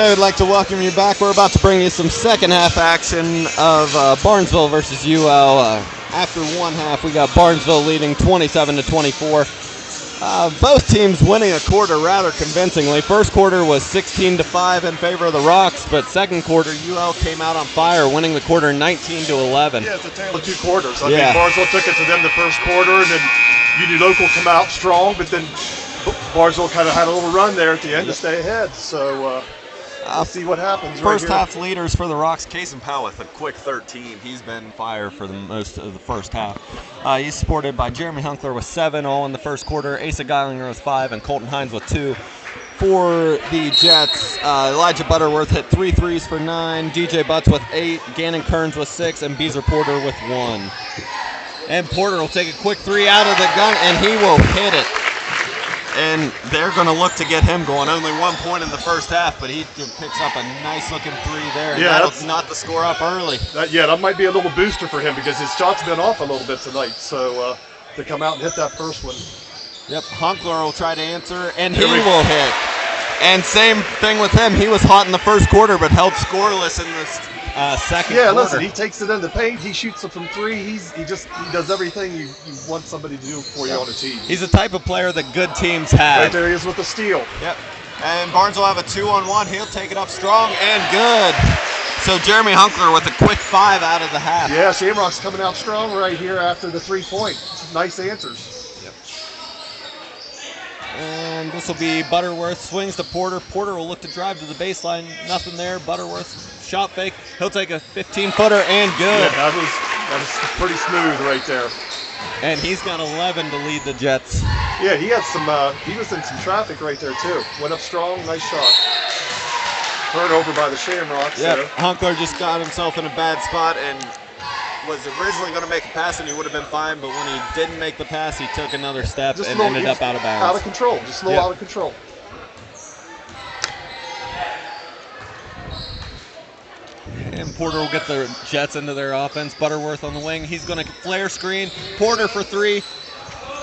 Okay, I'd like to welcome you back. We're about to bring you some second half action of Barnesville versus UL. After one half, we got Barnesville leading 27-24. Both teams winning a quarter rather convincingly. First quarter was 16-5 in favor of the Rocks, but second quarter, UL came out on fire, winning the quarter 19-11. Yeah, it's a tale of two quarters. I Yeah. mean, Barnesville took it to them the first quarter, and then Union Local come out strong, but then Barnesville kind of had a little run there at the end to stay ahead. So we'll see what happens. First right here. half leaders for the Rocks, Casey Powell with a quick 13. He's been fire for the most of the first half. He's supported by Jeremy Hunkler with 7 all in the first quarter, Asa Geilinger with 5, and Colton Hines with 2. For the Jets, Elijah Butterworth hit 3 threes for 9, DJ Butts with 8, Gannon Kearns with 6, and Beezer Porter with 1. And Porter will take a quick 3 out of the gun, and he will hit it. And they're going to look to get him going. Only 1 point in the first half, but he picks up a nice-looking 3 there. And Yeah, that'll knot the score up early. That might be a little booster for him because his shot's been off a little bit tonight. So to come out and hit that first one. Yep, Hunkler will try to answer, and he will hit. And same thing with him. He was hot in the first quarter, but held scoreless in the second Yeah, quarter. listen, he takes it in the paint. He shoots it from 3. He does everything you want somebody to do for you on a team. He's the type of player that good teams have. Right there he is with the steal. Yep. And Barnes will have a 2-on-1. He'll take it up strong and good. So Jeremy Hunkler with a quick 5 out of the half. Yeah, Shamrocks coming out strong right here after the 3-point. Nice answers. And this will be Butterworth, swings to Porter. Porter will look to drive to the baseline. Nothing there. Butterworth, shot fake. He'll take a 15-footer and good. Yeah, that was pretty smooth right there. And he's got 11 to lead the Jets. Yeah, he had some. He was in some traffic right there too. Went up strong, nice shot. Turnover by the Shamrocks. Yeah, there. Hunkler just got himself in a bad spot and was originally going to make a pass and he would have been fine, but when he didn't make the pass, he took another step Just and a little- ended up out of bounds. Out of control, just a little Yeah. out of control. And Porter will get the Jets into their offense. Butterworth on the wing. He's going to flare screen. Porter for 3.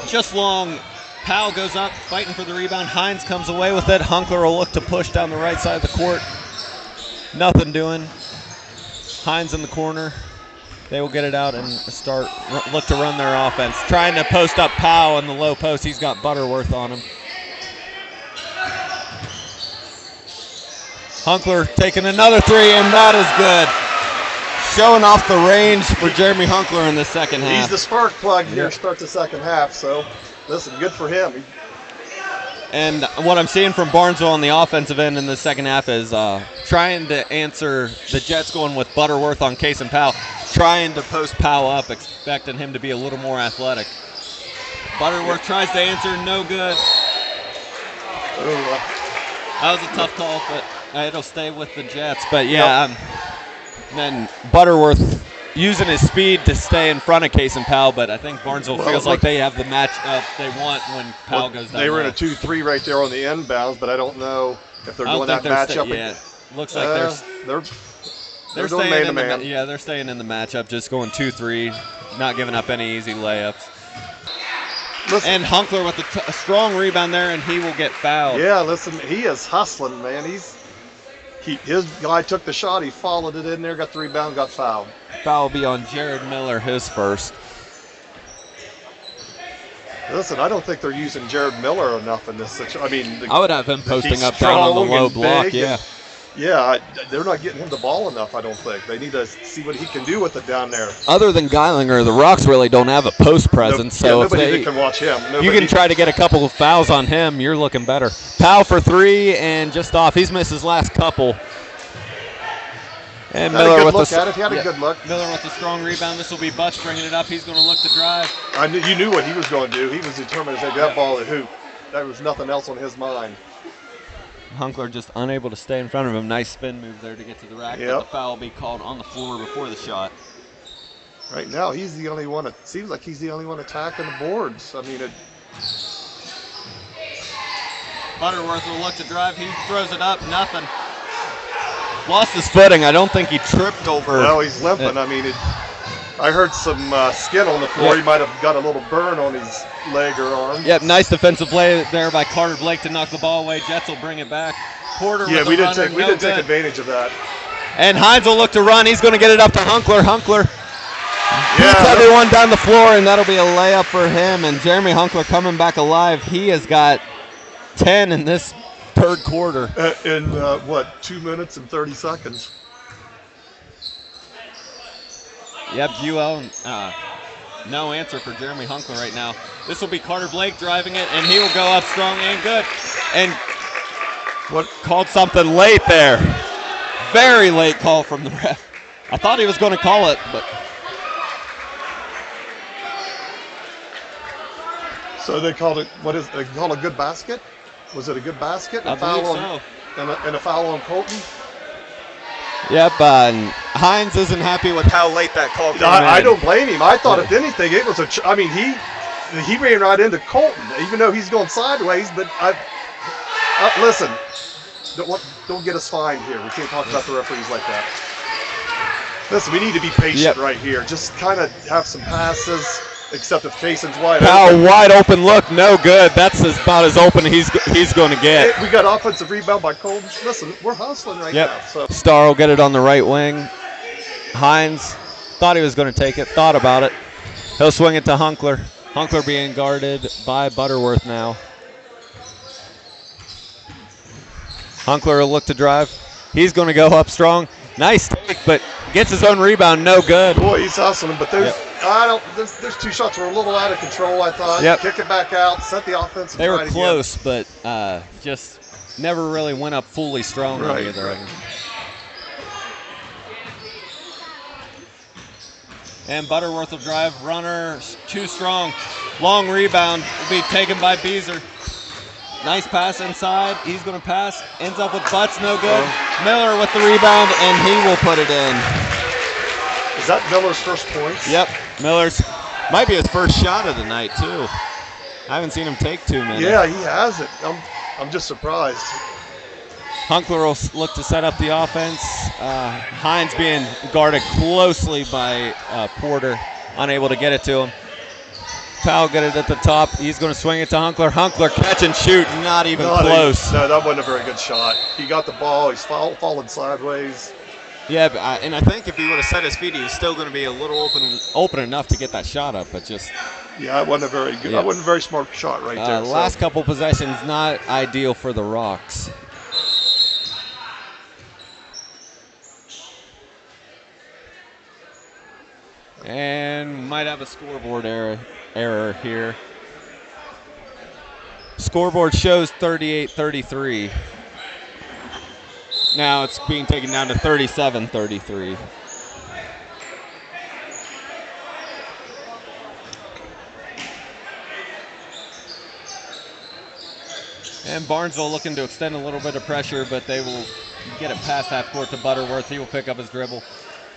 Just long. Powell goes up, fighting for the rebound. Hines comes away with it. Hunkler will look to push down the right side of the court. Nothing doing. Hines in the corner. They will get it out and look to run their offense. Trying to post up Powell in the low post. He's got Butterworth on him. Hunkler taking another 3, and that is good. Showing off the range for Jeremy Hunkler in the second half. He's the spark plug here to start the second half. So, listen, good for him. And what I'm seeing from Barnesville on the offensive end in the second half is trying to answer the Jets going with Butterworth on Case and Powell, trying to post Powell up, expecting him to be a little more athletic. Butterworth tries to answer, no good. That was a tough call, but it'll stay with the Jets. But yeah, then Butterworth using his speed to stay in front of Case and Powell, but I think Barnesville feels like they have the matchup they want when Powell goes down. They were in low. a 2-3 right there on the inbounds, but I don't know if they're doing that matchup. Looks like they're doing man to man. Yeah, they're staying in the matchup, just going 2-3, not giving up any easy layups. Listen, And Hunkler with a strong rebound there, and he will get fouled. yeah, listen, he is hustling, man. His guy took the shot, he followed it in there, got the rebound, got fouled. Foul will be on Jared Miller, his first. Listen, I don't think they're using Jared Miller enough in this situation. I mean, I would have him posting he's up down on the strong low and block, big, yeah. They're not getting him the ball enough, I don't think. They need to see what he can do with it down there. Other than Geilinger, the Rocks really don't have a post presence, so if nobody that can watch him. you can try to get a couple of fouls on him, you're looking better. Powell for 3 and just off. He's missed his last couple. And Had Miller a with good look at it. He had a good look. Miller with a strong rebound. This will be Butts bringing it up. He's going to look to drive. You knew what he was going to do. He was determined to take that ball at hoop. There was nothing else on his mind. Hunkler just unable to stay in front of him. Nice spin move there to get to the rack. Yep. But the foul will be called on the floor before the shot. Right now, he's the only one. It seems like he's the only one attacking the boards. I mean, Butterworth will look to drive. He throws it up. Nothing. Lost his footing. I don't think he tripped over. well, he's limping. I mean, I heard some skin on the floor. He might have got a little burn on his leg or arm. Yep, nice defensive play there by Carter Blake to knock the ball away. Jets will bring it back. Porter Yeah, with we a didn't runner, take we no didn't take good. advantage of that. And Hines will look to run. He's going to get it up to Hunkler. Hunkler beats Yeah, everyone down the floor, and that'll be a layup for him. And Jeremy Hunkler coming back alive. He has got 10 in this third quarter. in what, 2 minutes and 30 seconds? Yep, UL, no answer for Jeremy Hunkler right now. This will be Carter Blake driving it, and he will go up strong and good. And What? called something late there. Very late call from the ref. I thought he was going to call it, but So they called it, they called a good basket? Was it a good basket? I believe On, and a foul on Colton? yep. And Hines isn't happy with how late that call came in. I don't blame him. I thought if anything, it was he ran right into Colton, even though he's going sideways. But listen, don't get us fined here. We can't talk about the referees like that. Listen, we need to be patient right here. Just kind of have some passes, except if Jason's wide open. Wide open look, no good. That's about as open he's going to get. We got offensive rebound by Colton. Listen, we're hustling right now. So Starr will get it on the right wing. Hines thought he was going to take it, thought about it. He'll swing it to Hunkler. Hunkler being guarded by Butterworth now. Hunkler will look to drive. He's going to go up strong. Nice take, but gets his own rebound, no good. boy, he's hustling, but there's there's two shots were a little out of control, I thought. Yep. Kick it back out, set the offense. They were close, but just never really went up fully strong on either of them. And Butterworth will drive, runner, too strong. Long rebound will be taken by Beezer. Nice pass inside. He's going to pass. Ends up with Butts, no good. Miller with the rebound, and he will put it in. Is that Miller's first points? Yep. Miller's might be his first shot of the night, too. I haven't seen him take too many. Yeah, he has it. I'm just surprised. Hunkler will look to set up the offense. Hines being guarded closely by Porter, unable to get it to him. Powell get it at the top. He's going to swing it to Hunkler. Hunkler catch and shoot, not even close. No, that wasn't a very good shot. He got the ball. He's falling sideways. Yeah, but and I think if he would have set his feet, he was still going to be a little open enough to get that shot up, but just. Yeah, it wasn't a very good. Yeah. That wasn't a very smart shot right there. Last couple possessions, not ideal for the Rocks. And might have a scoreboard error here. Scoreboard shows 38-33. Now it's being taken down to 37-33. And Barnesville looking to extend a little bit of pressure, but they will get it past half court to Butterworth. He will pick up his dribble.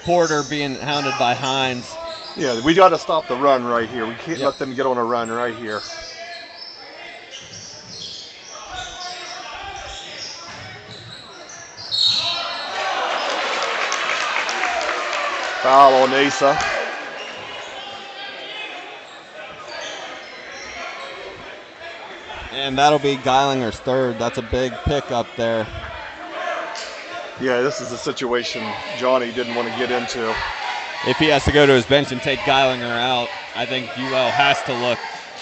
Porter being hounded by Hines. Yeah, we got to stop the run right here. We can't let them get on a run right here. Foul on Asa. And that'll be Geilinger's third. That's a big pickup there. Yeah, this is a situation Johnny didn't want to get into. If he has to go to his bench and take Geilinger out, I think UL has to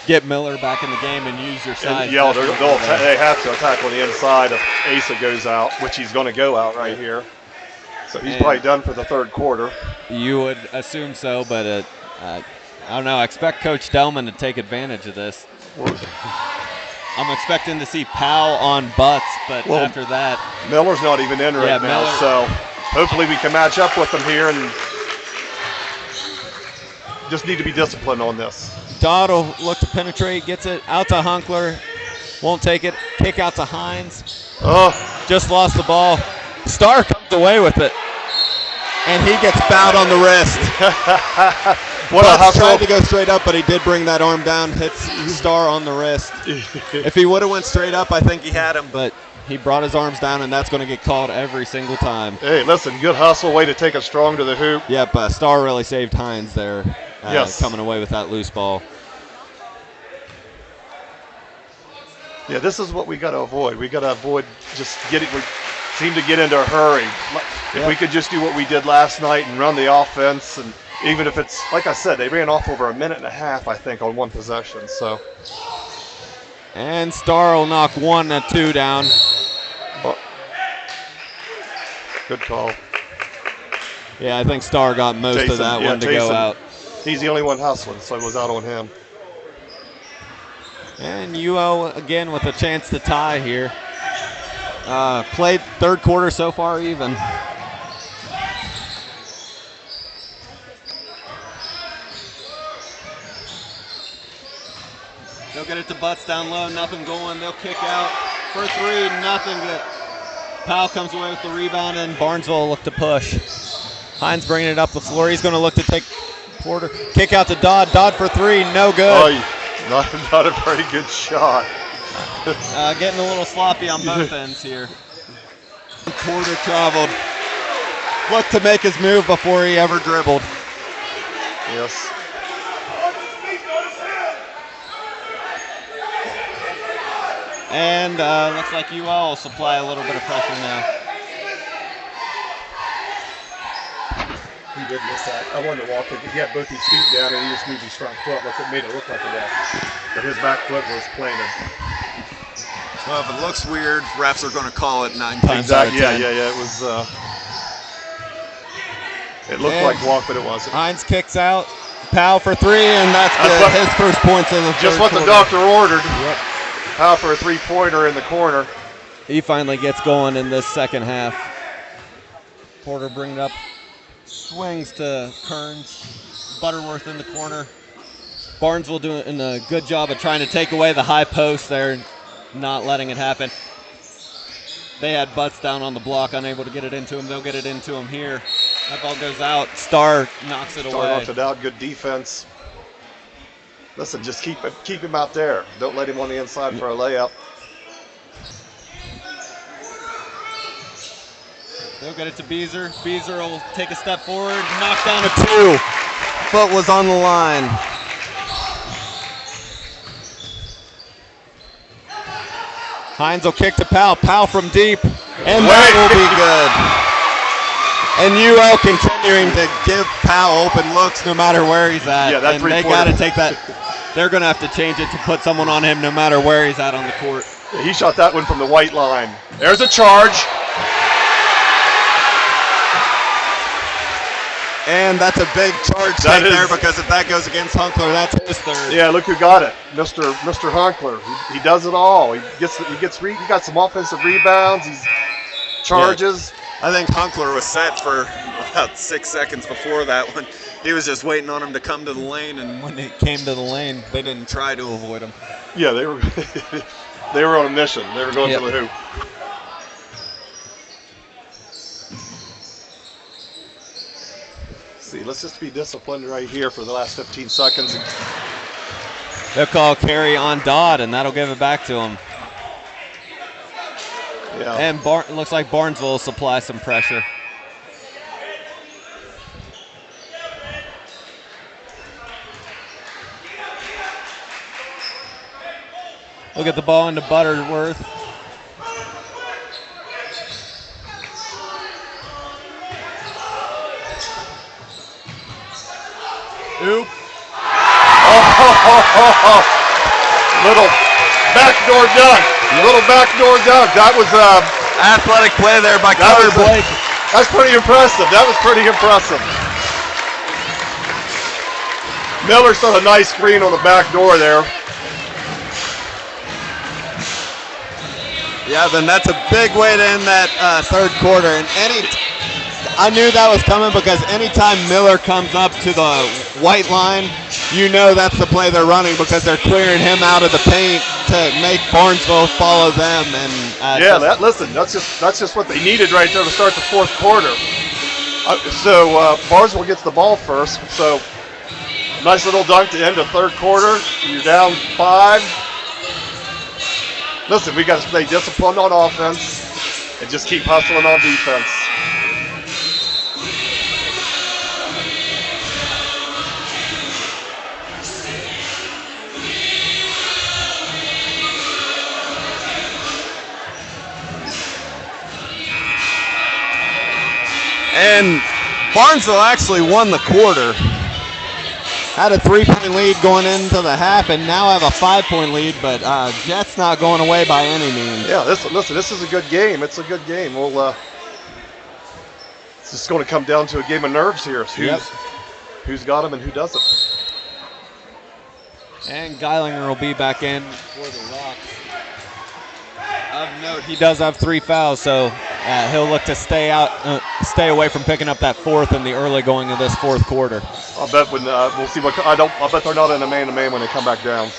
get Miller back in the game and use your size. And, yeah, they have to attack on the inside if Asa goes out, which he's going to go out right here. So he's probably done for the third quarter. You would assume so, but I don't know. I expect Coach Delman to take advantage of this. I'm expecting to see Powell on Butts, but after that. Miller's not even in right now, so hopefully we can match up with them here and just need to be disciplined on this. Dodd will look to penetrate, gets it out to Hunkler, won't take it, kick out to Hines. Just lost the ball. Starr comes away with it, and he gets fouled on the wrist. Butts tried to go straight up, but he did bring that arm down, hits Starr on the wrist. If he would have went straight up, I think he had him, but he brought his arms down, and that's going to get called every single time. Hey, listen, good hustle, way to take it strong to the hoop. Yep, Starr really saved Hines there, yes, coming away with that loose ball. Yeah, this is what we got to avoid. We got to avoid just getting. We seem to get into a hurry. If we could just do what we did last night and run the offense, and even if it's like I said, they ran off over a minute and a half, I think, on one possession. So. And Starr will knock 1 and 2 down. Oh. Good call. Yeah, I think Starr got most of that one to go out. He's the only one hustling, so it was out on him. And UO again with a chance to tie here. Played third quarter so far even. They'll get it to Butts down low, nothing going. They'll kick out for 3, nothing. Powell comes away with the rebound, and Barnesville will look to push. Hines bringing it up the floor. He's going to look to take Porter. Kick out to Dodd. Dodd for 3, no good. Oh, not a very good shot. Getting a little sloppy on both ends here. Porter traveled. Looked to make his move before he ever dribbled. Yes. And looks like UL will supply a little bit of pressure now. He did miss that. I wanted to walk. He had both his feet down and he just moved his front foot. It made it look like a walk. But his back foot was planted. Well, if it looks weird, refs are going to call it 9 times out of 10. Yeah. It was. It looked like walk, but it wasn't. Hines kicks out. Powell for 3, and that's good. His first points in the third Just what quarter. the doctor ordered. Yep. Powell for a 3-pointer in the corner. He finally gets going in this second half. Porter bringing it up. Swings to Kearns. Butterworth in the corner. Barnesville doing a good job of trying to take away the high post there, not letting it happen. They had Butts down on the block, unable to get it into him. They'll get it into him here. That ball goes out. Starr knocks it away. Starr knocked it out. Good defense. Listen, just keep him out there. Don't let him on the inside for a layup. They'll get it to Beezer. Beezer will take a step forward, knock down a 2. Foot was on the line. Hines will kick to Powell. Powell from deep, and that will be good. And UL continuing to give Powell open looks no matter where he's at. Yeah, that and they got to take that. They're going to have to change it to put someone on him no matter where he's at on the court. Yeah, he shot that one from the white line. There's a charge. And that's a big charge right there, because if that goes against Hunkler, that's his third. Yeah, look who got it, Mr. Hunkler. He does it all. He got some offensive rebounds. He's charges. Yeah. I think Hunkler was set for about 6 seconds before that one. He was just waiting on him to come to the lane, and when he came to the lane, they didn't try to avoid him. Yeah, they were they were on a mission. They were going to the hoop. See, let's just be disciplined right here for the last 15 seconds. They'll call carry on Dodd, and that'll give it back to him. Yeah. And it looks like Barnesville will supply some pressure. We'll get the ball into Butterworth. Oop. Oh, little backdoor dunk. Little backdoor dunk. That was Athletic play there by Carter Blake. That's pretty impressive. That was pretty impressive. Miller saw a nice screen on the back door there. Yeah, then that's a big way to end that third quarter. And I knew that was coming, because anytime Miller comes up to the white line, you know that's the play they're running, because they're clearing him out of the paint to make Barnesville follow them. And that's just what they needed right there to start the fourth quarter. So Barnesville gets the ball first. So nice little dunk to end the third quarter. You're down 5. Listen, we got to stay disciplined on offense and just keep hustling on defense. And Barnesville actually won the quarter. Had a 3-point lead going into the half, and now have a 5-point lead, but Jets not going away by any means. Yeah, listen, this is a good game. It's a good game. We'll, it's just going to come down to a game of nerves here. Who's got them and who doesn't. And Geilinger will be back in for the Rocks. Of note, he does have 3 fouls, so he'll look to stay away from picking up that 4th in the early going of this 4th quarter. I'll bet when we'll see what I'll bet they're not in a man-to-man when they come back down.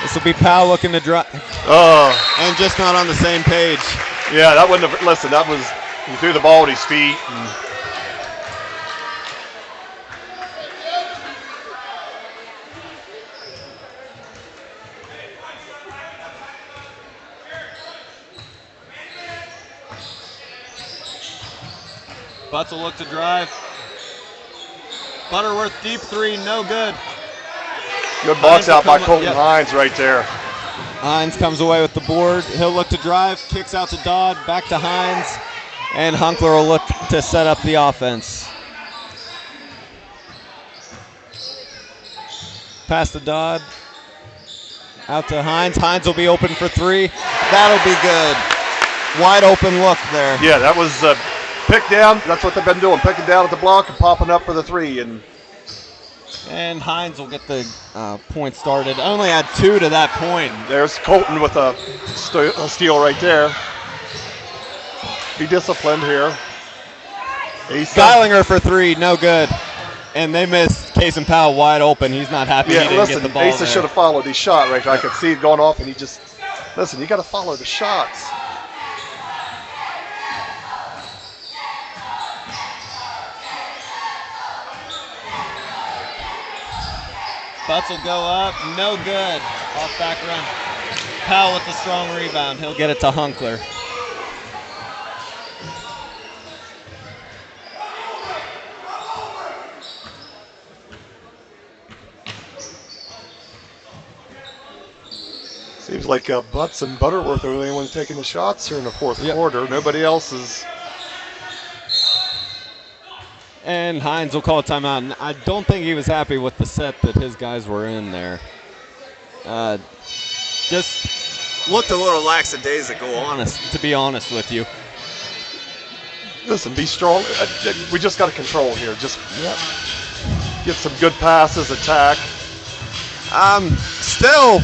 This will be Powell looking to drive. And just not on the same page. Yeah, that wouldn't have. Listen, that was he threw the ball at his feet. And Butts will look to drive. Butterworth deep 3, no good. good box out by Colton Hines right there. Hines comes away with the board. He'll look to drive, kicks out to Dodd, back to Hines, and Hunkler will look to set up the offense. Pass to Dodd. Out to Hines. Hines will be open for 3. That'll be good. Wide open look there. Yeah, that was pick down. That's what they've been doing, picking down at the block and popping up for the 3. And Hines will get the point started. Only had 2 to that point. There's Colton with a steal right there. Be disciplined here. Geilinger for 3, no good. And they missed Case and Powell wide open. He's not happy he didn't get the ball Asa should have followed his shot right there. I could see it going off, and he just, listen, you got to follow the shots. Butts will go up, no good. Off back run. Powell with the strong rebound. He'll get it to Hunkler. Seems like Butts and Butterworth are the only ones taking the shots here in the 4th quarter. Nobody else is. And Hines will call a timeout. And I don't think he was happy with the set that his guys were in there. Just looked a little lackadaisical, to be honest with you. Listen, be strong. We just got to control here. Just get some good passes, attack. Still,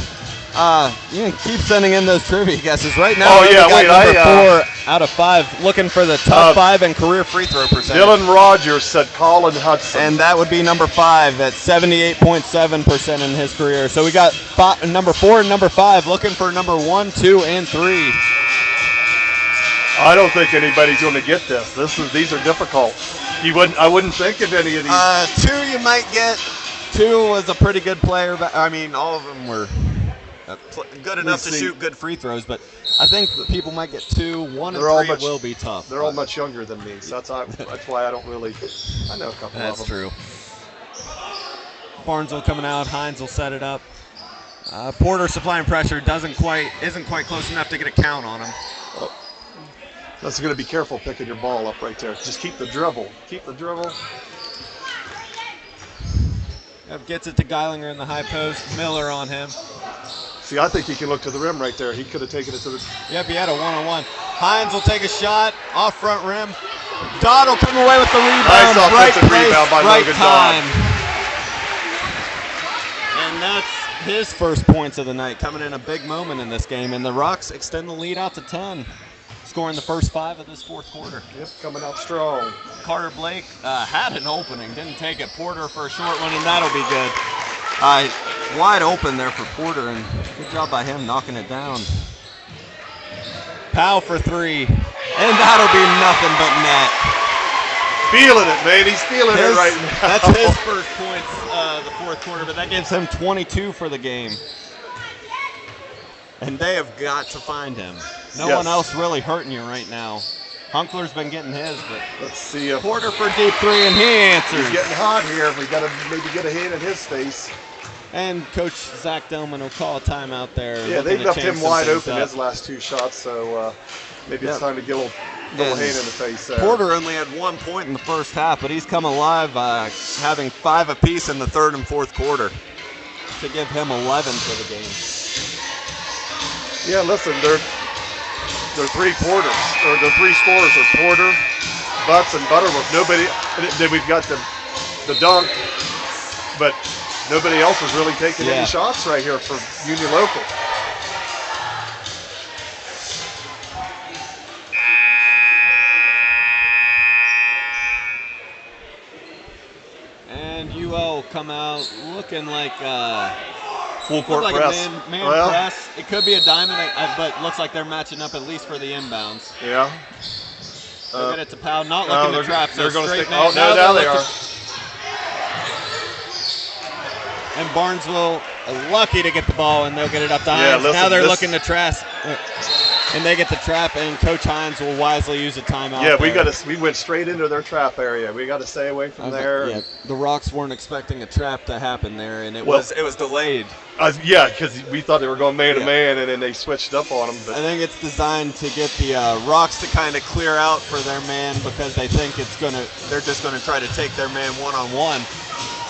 you can keep sending in those trivia guesses. Right now, number 4 out of 5, looking for the top 5 and career free throw percentage. Dylan Rogers said Colin Hudson. And that would be number 5 at 78.7% in his career. So we got number 4 and number 5 looking for number 1, 2, and 3. I don't think anybody's going to get this. These are difficult. I wouldn't think of any of these. 2 you might get. 2 was a pretty good player, but I mean all of them were good enough to shoot good free throws, but I think people might get 2. 1 and 3 will be tough. They're all much younger than me, so that's why I don't really. I know a couple of them. That's true. Barnesville coming out. Hines will set it up. Porter supplying pressure isn't quite close enough to get a count on him. That's going to be careful picking your ball up right there. Just keep the dribble. Keep the dribble. Gets it to Geilinger in the high post. Miller on him. See, I think he can look to the rim right there. He could have taken it to the. Yep, he had a one-on-one. Hines will take a shot off front rim. Dodd will come away with the rebound. Nice offensive rebound by Logan Dodd. And that's his first points of the night, coming in a big moment in this game. And the Rocks extend the lead out to 10, scoring the first 5 of this 4th quarter. Yep, coming out strong. Carter Blake had an opening, didn't take it. Porter for a short one, and that'll be good. Wide open there for Porter, and good job by him knocking it down. Powell for 3, and that'll be nothing but net. Feeling it, man. He's feeling it right now. That's his first points the 4th quarter, but that gives him 22 for the game. And they have got to find him. No one else really hurting you right now. Hunkler's been getting his, but let's see if Porter for deep 3, and he answers. He's getting hot here. We got to maybe get a hand in his face. And Coach Zach Dillman will call a timeout there. Yeah, looking they to left change him some wide things open up. his last 2 shots, so maybe it's time to get a little hand in the face there. Porter only had 1 point in the first half, but he's come alive, having 5 apiece in the third and fourth quarter to give him 11 for the game. Yeah, listen, they're 3 Porters, or they're 3 scorers are Porter, Butts, and Butterworth. Nobody, then we've got the dunk, but nobody else is really taking any shots right here for Union Local. And UL come out looking like Full court like press. a man press. It could be a diamond, but looks like they're matching up at least for the inbounds. Yeah. They'll get it to Powell, not looking to trap. They're going to stick. Man. Oh, no, now they are. And Barnesville lucky to get the ball, and they'll get it up to Hines. Yeah, listen, now they're looking to trap, and they get the trap, and Coach Hines will wisely use a timeout. Yeah, there. we went straight into their trap area. We got to stay away from there. Yeah, the Rocks weren't expecting a trap to happen there, and it was delayed. Yeah, because we thought they were going man to man, and then they switched up on them. But I think it's designed to get the Rocks to kind of clear out for their man because they think they're just gonna try to take their man one-on-one.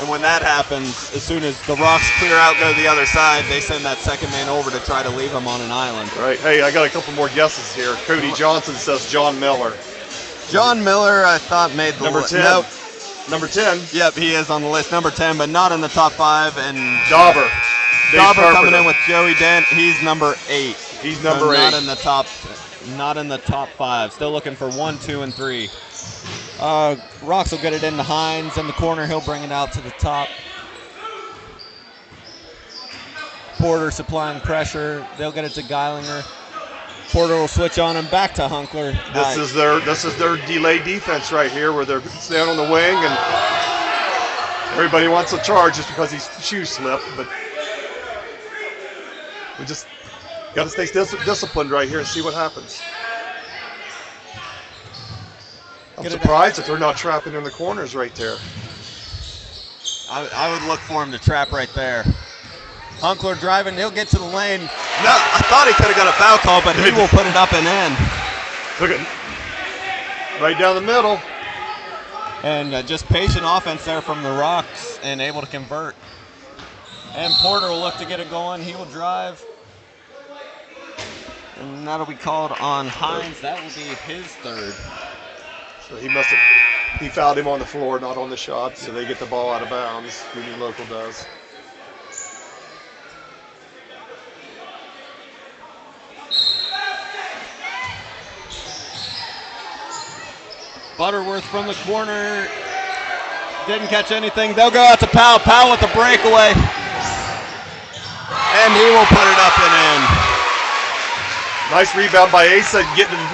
And when that happens, as soon as the Rocks clear out, go to the other side, they send that second man over to try to leave him on an island. Right. Hey, I got a couple more guesses here. Cody Johnson says John Miller. John Miller, I thought made the Number 10. No. Number 10. Yep, he is on the list. Number 10, but not in the top 5. And Dauber. Dauber coming in with Joey Dent. He's number 8. He's number 8. Not in the top 5. Still looking for 1, 2, and 3. Rocks will get it into Hines in the corner. He'll bring it out to the top. Porter supplying pressure. They'll get it to Geilinger. Porter will switch on him back to Hunkler. This is their delay defense right here, where they're staying on the wing and everybody wants to charge just because his shoe slipped. But we just got to stay disciplined right here and see what happens. I'm surprised that they're not trapping in the corners right there. I would look for him to trap right there. Hunkler driving, he'll get to the lane. No, I thought he could have got a foul call, but he will put it up and in. Look at right down the middle. And just patient offense there from the Rocks and able to convert. And Porter will look to get it going. He will drive. And that'll be called on Hines. That will be his 3rd. So he fouled him on the floor, not on the shot, so they get the ball out of bounds. Union Local does. Butterworth from the corner. Didn't catch anything. They'll go out to Powell. Powell with the breakaway. And he will put it up and in. Nice rebound by Asa,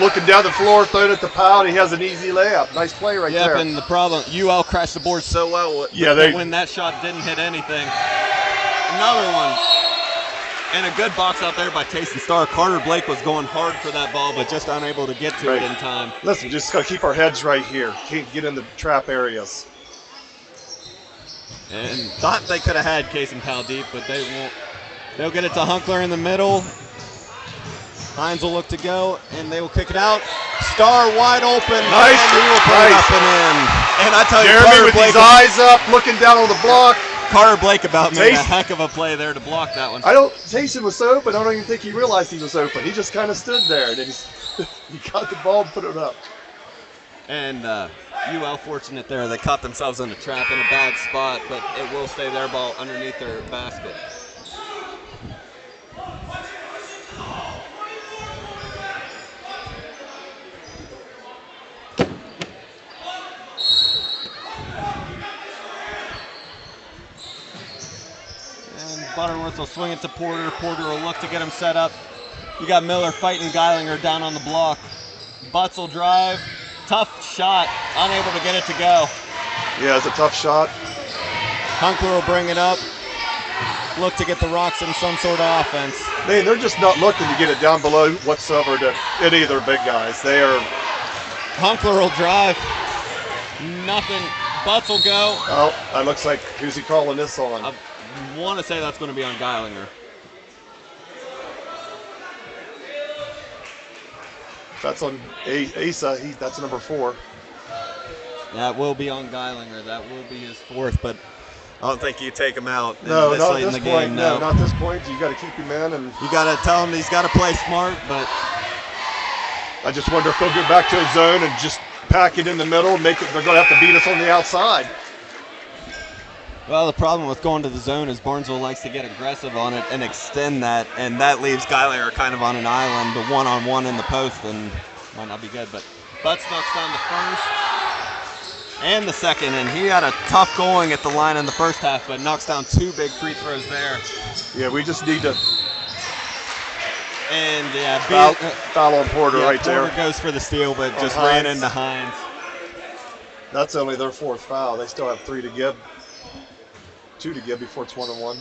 looking down the floor, throwing it to Powell, and he has an easy layup. Nice play right there. Yep, and the problem, UL crashed the board so well when that shot didn't hit anything. Another one. And a good box out there by Tayson Starr. Carter Blake was going hard for that ball, but just unable to get to it in time. Listen, just got to keep our heads right here. Can't get in the trap areas. And thought they could have had Case and Powell deep, but they won't. They'll get it to Hunkler in the middle. Hines will look to go, and they will kick it out. Starr wide open. Nice. And he will put it up and in. And I tell you, Jeremy Carter with Blake his eyes up, looking down on the block. Carter Blake made a heck of a play there to block that one. Tayson was so open, I don't even think he realized he was open. He just kind of stood there, and then he got the ball and put it up. And UL fortunate there. They caught themselves in a trap in a bad spot, but it will stay their ball underneath their basket. Butterworth will swing it to Porter. Porter will look to get him set up. You got Miller fighting Geilinger down on the block. Butts will drive. Tough shot. Unable to get it to go. Yeah, it's a tough shot. Hunkler will bring it up. Look to get the Rocks in some sort of offense. They're just not looking to get it down below whatsoever to any of their big guys. They are. Hunkler will drive. Nothing. Butts will go. Oh, that looks like, who's he calling this on? want to say that's going to be on Geilinger. That's on Asa. That's number 4. That will be on Geilinger. That will be his 4th, but I don't think you take him out. No, this not late at in this the point. game. No, not at this point. You got to keep him in, and You got to tell him he's got to play smart, but I just wonder if they'll get back to his zone and just pack it in the middle. Make it. They're going to have to beat us on the outside. well, the problem with going to the zone is Barnesville likes to get aggressive on it and extend that, and that leaves Geilinger kind of on an island, the one-on-one in the post, and might not be good. But Butts knocks down the first and the second, and he had a tough going at the line in the first half, but knocks down 2 big free throws there. Yeah, we just need to And yeah, foul on Porter right Porter there. goes for the steal, but On just ran Hines. into Hines. That's only their 4th foul. They still have 3 to give. 2 to give before it's 1-1.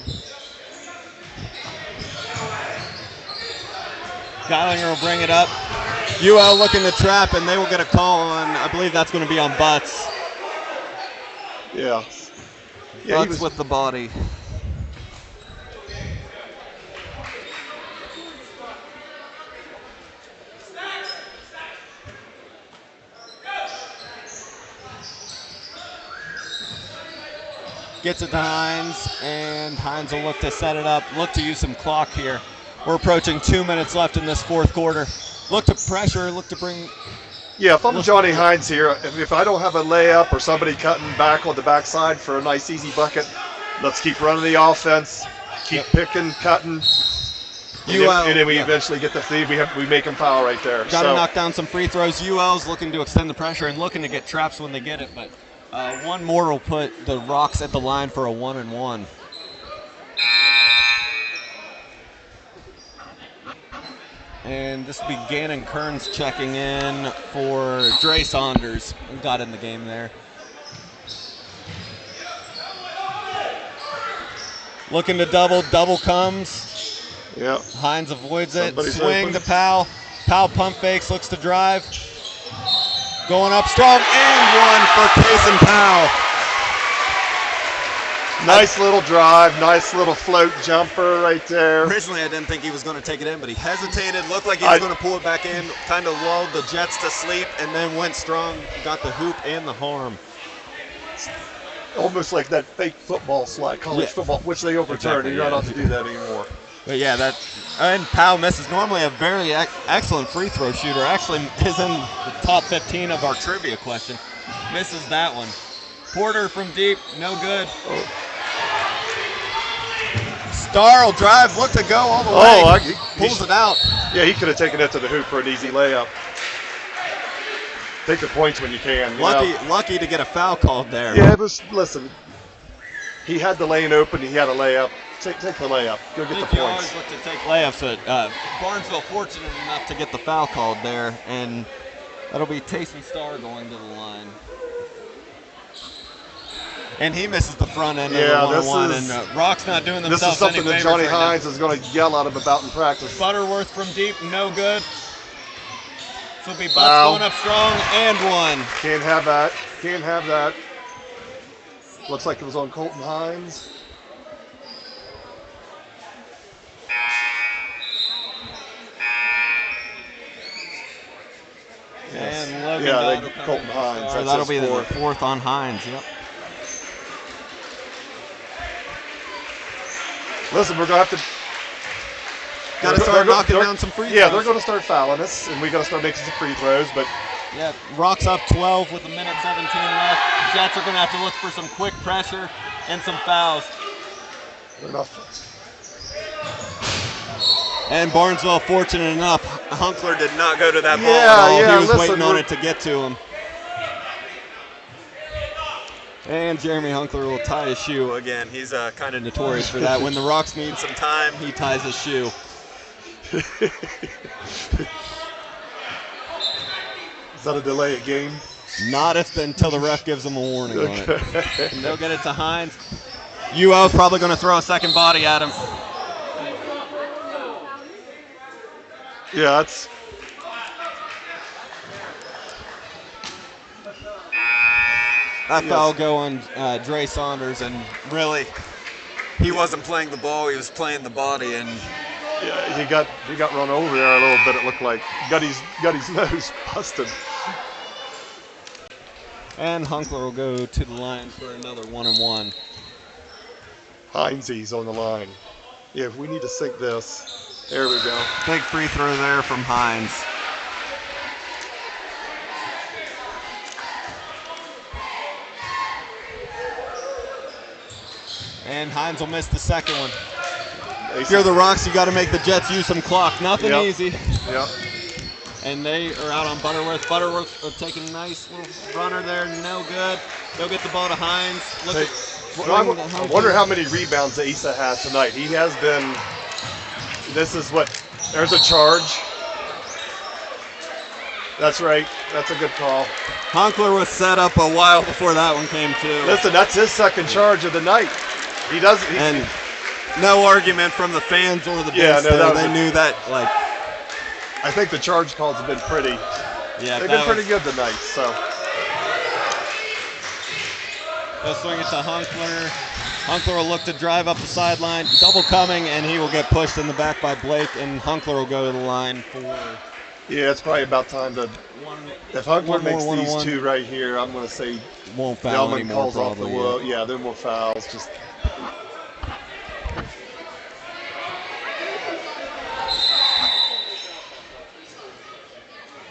Geilinger will bring it up. UL looking to trap, and they will get a call on, I believe that's going to be on Butts. Yeah. Yeah, he Butts was with the body. Gets it to Hines, and Hines will look to set it up, look to use some clock here. We're approaching 2 minutes left in this 4th quarter. Look to pressure, look to bring. Yeah, if I'm Johnny Hines here, if I don't have a layup or somebody cutting back on the backside for a nice easy bucket, let's keep running the offense, keep picking, cutting, and then we eventually get the feed. We make them foul right there. Got to knock down some free throws. UL's looking to extend the pressure and looking to get traps when they get it, but one more will put the Rocks at the line for a 1-and-1. And this will be Gannon Kearns checking in for Dre Saunders. Got in the game there. Looking to double comes. Yeah. Hines avoids Somebody's it. Swing open. to Powell. Powell pump fakes, looks to drive. Going up strong, and one for Kason Powell. Nice little drive, nice little float jumper right there. Originally, I didn't think he was going to take it in, but he hesitated, looked like he was going to pull it back in, kind of lulled the Jets to sleep, and then went strong, got the hoop and the harm. Almost like that fake football slide, college football, which they overturned. Exactly, You're not yeah. allowed to do that anymore. But yeah, and Powell misses. Normally a very excellent free throw shooter. Actually is in the top 15 of our trivia question. Misses that one. Porter from deep, no good. Star will drive, look to go all the way. He Pulls it out. Yeah, he could have taken it to the hoop for an easy layup. Take the points when you can. You know? Lucky to get a foul called there. Yeah, it was. Listen, he had the lane open. He had a layup. Take the layup. Go get the You points. always look to take layups. But Barnesville fortunate enough to get the foul called there, and that'll be Tayson Starr going to the line. And he misses the front end of the one-on-one, and Rock's not doing themselves This is something any that favors Johnny right now. Hines is going to yell at him about in practice. Butterworth from deep, no good. This will be Butts Foul. going up strong, and one. Can't have that. Can't have that. Looks like it was on Colton Hines. And Logan Yeah, Dodd they- will come Colton in. Hines, that's That'll his be the fourth. 4th on Hines, yep. Listen, we're going to have to. Got to they're start go- knocking they're- down some free throws. Yeah, they're going to start fouling us, and we got to start making some free throws. But Yeah, Rock's up 12 with a minute 17 left. Jets are going to have to look for some quick pressure and some fouls. they're not. And Barnesville, fortunate enough, Hunkler did not go to that ball Yeah, at all. yeah, He was listen, waiting on we're- it to get to him. And Jeremy Hunkler will tie his shoe again. He's kind of notorious for that. When the Rocks need some time, he ties his shoe. Is that a delay of game? Not until the ref gives him a warning on it. And they'll get it to Hines. UO's probably going to throw a second body at him. Yeah, that's. That foul go on Dre Saunders, and really, he wasn't playing the ball, he was playing the body, and Yeah, he got run over there a little bit. It looked like got his nose busted. and Hunkler will go to the line for another 1-and-1. Heinze's on the line. Yeah, if we need to sink this, there we go. Big free throw there from Hines. And Hines will miss the second one. If you're the Rocks, you got to make the Jets use some clock. Nothing easy. Yep. And they are out on Butterworth. Butterworth are taking a nice little runner there. No good. They'll get the ball to Hines. I wonder how many rebounds that Issa has tonight. He has been. This is what. There's a charge. That's right. That's a good call. Honkler was set up a while before that one came too. Listen, that's his second charge of the night. He does. And no argument from the fans or the bench. They knew that. Like, I think the charge calls have been pretty. Yeah, they've been pretty good tonight. So they'll swing it to Hunkler. Hunkler will look to drive up the sideline, double coming, and he will get pushed in the back by Blake. And Hunkler will go to the line for. Yeah, it's probably about time to. If Hunkler makes these 1-on-1. two right here, I'm going to say Won't foul Delman anymore, calls off the probably. wall. Yeah, there are more fouls. Just.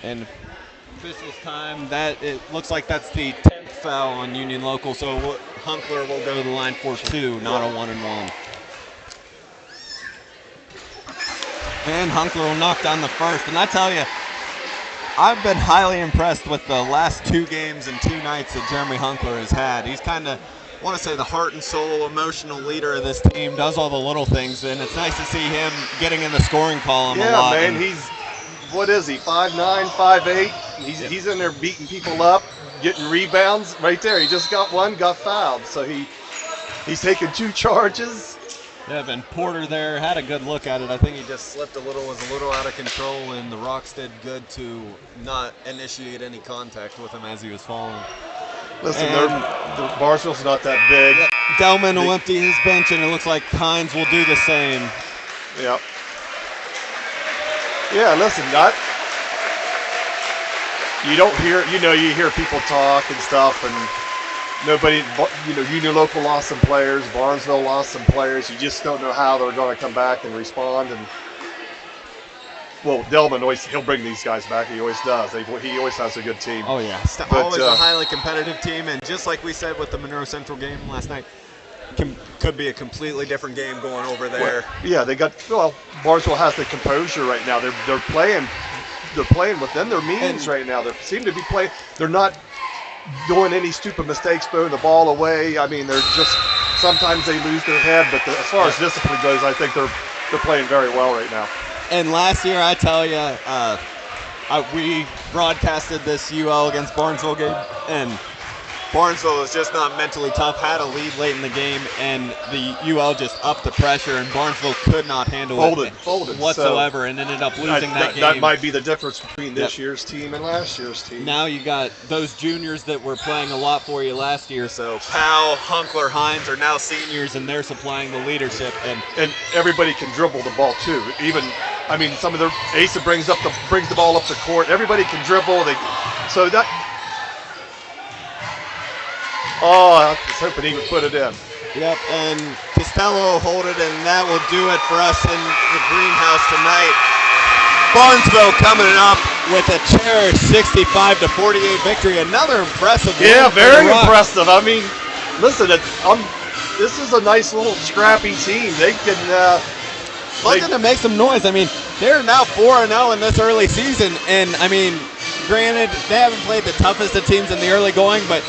And officials time, that it looks like that's the 10th foul on Union Local, so Hunkler will go to the line for 2, not a 1-and-1. And Hunkler will knock down the first. And I tell you, I've been highly impressed with the last 2 games and 2 nights that Jeremy Hunkler has had. He's kind of, I want to say, the heart and soul, emotional leader of this team, does all the little things, and it's nice to see him getting in the scoring column a lot. Yeah, man, he's, what is he, 5'9", 5'8"? He's in there beating people up, getting rebounds right there. He just got one, got fouled. So he's taken 2 charges. Yeah, and Porter there had a good look at it. I think he just slipped a little, was a little out of control, and the Rocks did good to not initiate any contact with him as he was falling. Listen, the Barnesville's not that big. Yeah, Delman will empty his bench, and it looks like Hines will do the same. Yep. Yeah, listen, you don't hear, you hear people talk and stuff, and nobody, Union Local lost some players, Barnesville lost some players. You just don't know how they're going to come back and respond. And well, Delman he'll bring these guys back. He always does. He always has a good team. Oh yeah, always a highly competitive team, and just like we said with the Monroe Central game last night, could be a completely different game going over there. Well, Barnesville has the composure right now. They're playing within their means right now. They seem to be playing. They're not doing any stupid mistakes, throwing the ball away. I mean, they're just sometimes they lose their head, but as far as discipline goes, I think they're playing very well right now. And last year, I tell you, we broadcasted this UL against Barnesville game, and Barnesville was just not mentally tough, had a lead late in the game, and the UL just upped the pressure, and Barnesville could not handle it whatsoever, and ended up losing that game. That might be the difference between this year's team and last year's team. Now you got those juniors that were playing a lot for you last year, so Powell, Hunkler, Hines are now seniors, and they're supplying the leadership. And everybody can dribble the ball too. Even, I mean, some of the Asa brings the ball up the court. Everybody can dribble. I was hoping he would put it in. Yep, and Costello will hold it, and that will do it for us in the greenhouse tonight. Barnesville coming up with a cherished 65-48 victory. Another impressive win. Yeah, very impressive. I mean, listen, this is a nice little scrappy team. They can looking to make some noise. I mean, they're now 4-0 in this early season, and I mean, granted, they haven't played the toughest of teams in the early going, but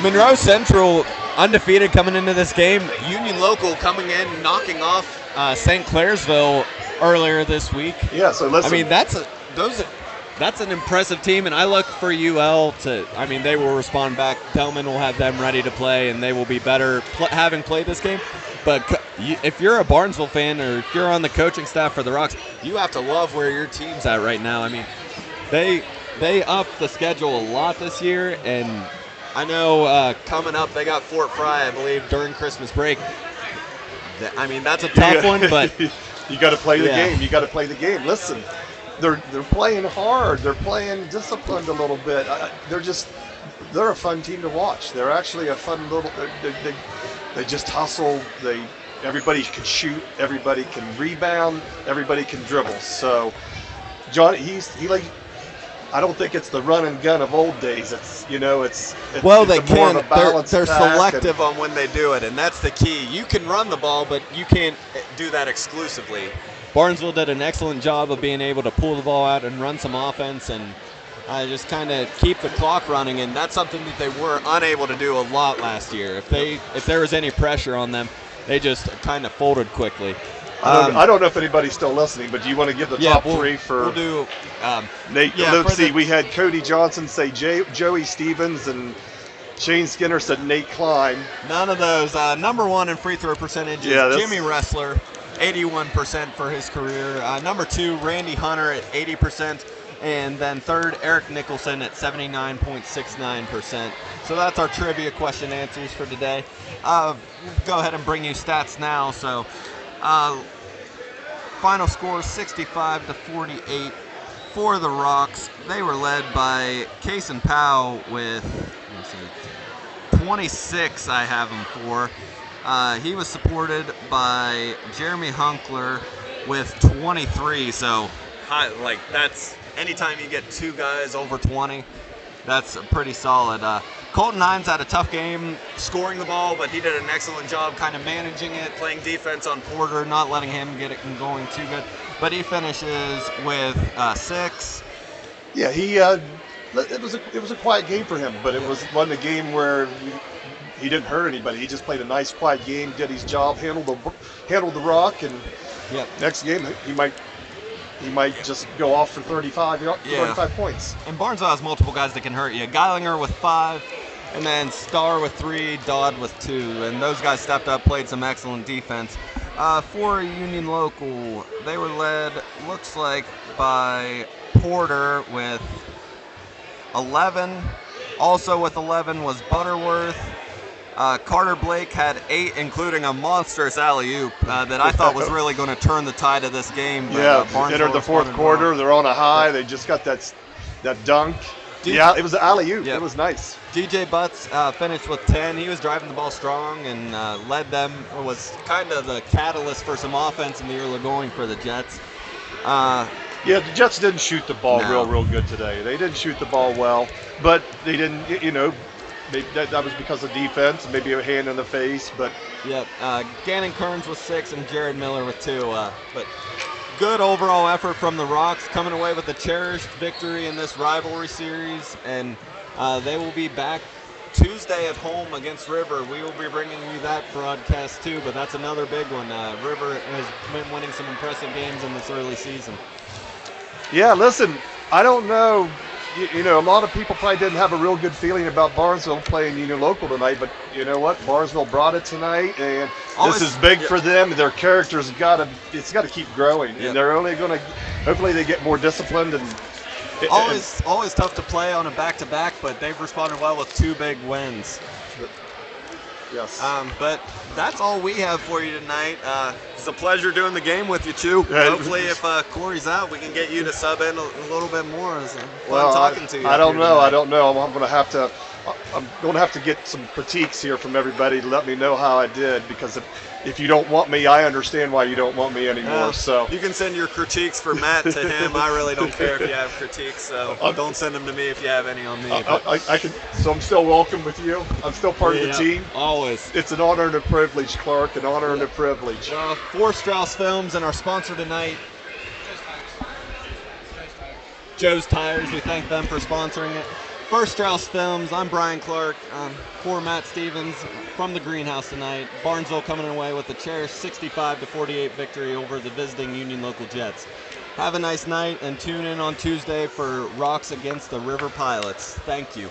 Monroe Central undefeated coming into this game. Union Local coming in, knocking off St. Clairsville earlier this week. Yeah, so listen. I mean, that's an impressive team, and I look for UL to. I mean, they will respond back. Delman will have them ready to play, and they will be better having played this game. But if you're a Barnesville fan, or if you're on the coaching staff for the Rocks, you have to love where your team's at right now. I mean, they upped the schedule a lot this year, and I know coming up they got Fort Fry, I believe, during Christmas break. I mean, that's a tough one, but you got to play the Yeah. game. You got to play the game. Listen, they're playing hard. They're playing disciplined a little bit. They're a fun team to watch. They're actually a fun little. They just hustle. Everybody can shoot. Everybody can rebound. Everybody can dribble. So, John, he like. I don't think it's the run and gun of old days. It's well, it's they more of can. a balanced They're attack selective on when they do it, and that's the key. You can run the ball, but you can't do that exclusively. Barnesville did an excellent job of being able to pull the ball out and run some offense and just kind of keep the clock running, and that's something that they were unable to do a lot last year. If there was any pressure on them, they just kind of folded quickly. I don't know if anybody's still listening, but do you want to give the top three for we'll do, Nate? yeah, Let's for see. the- We had Cody Johnson say Joey Stevens, and Shane Skinner said Nate Klein. None of those. Number one in free throw percentage is Jimmy Ressler, 81% for his career. Number two, Randy Hunter at 80%. And then third, Eric Nicholson at 79.69%. So that's our trivia question answers for today. We'll go ahead and bring you stats now. So final score 65-48 for the Rocks. They were led by Kason Powell with 26, I have him for. He was supported by Jeremy Hunkler with 23. So, that's anytime you get two guys over 20, that's pretty solid. Colton Hines had a tough game scoring the ball, but he did an excellent job kind of managing it, playing defense on Porter, not letting him get it going too good. But he finishes with 6. Yeah, it was a quiet game for him, but it wasn't a game where he didn't hurt anybody. He just played a nice, quiet game, did his job, handled the rock, and next game he might just go off for 35 points. And Barnesville has multiple guys that can hurt you. Geilinger with 5, and then Starr with 3, Dodd with 2. And those guys stepped up, played some excellent defense. For Union Local, they were led, looks like, by Porter with 11. Also with 11 was Butterworth. Carter Blake had 8, including a monstrous alley-oop that I thought was really going to turn the tide of this game. But, entered the fourth quarter. They're on a high. They just got that dunk. It was an alley-oop. It was nice. DJ Butts finished with 10. He was driving the ball strong and led them. Was kind of the catalyst for some offense in the early going for the Jets. The Jets didn't shoot the ball real good today. They didn't shoot the ball well, but they didn't, maybe that was because of defense, maybe a hand in the face, but... Gannon Kearns with 6 and Jared Miller with 2. But good overall effort from the Rocks, coming away with a cherished victory in this rivalry series, and they will be back Tuesday at home against River. We will be bringing you that broadcast too, but that's another big one. River has been winning some impressive games in this early season. Yeah, listen, I don't know. A lot of people probably didn't have a real good feeling about Barnesville playing Union Local tonight, but you know what? Barnesville brought it tonight, and this is big for them. Their character's got to keep growing, and they're only going to. Hopefully, they get more disciplined and. Always tough to play on a back-to-back, but they've responded well with 2 big wins. Yes. But that's all we have for you tonight. It's a pleasure doing the game with you, Chew. Yeah. Hopefully, if Corey's out, we can get you to sub in a little bit more. It's fun Well, talking to you. I don't know. I don't know. I'm going to have to get some critiques here from everybody to let me know how I did, because if you don't want me, I understand why you don't want me anymore. So you can send your critiques for Matt to him. I really don't care if you have critiques, so don't send them to me if you have any on me. I can. So I'm still welcome with you. I'm still part of the team. Always. It's an honor and a privilege, Clark. An honor and a privilege. For Strauss Films and our sponsor tonight, Joe's Tires. We thank them for sponsoring it. For Strauss Films, I'm Brian Clark. For Matt Stevens from the Greenhouse tonight. Barnesville coming away with a cherished 65-48 victory over the visiting Union Local Jets. Have a nice night and tune in on Tuesday for Rocks against the River Pilots. Thank you.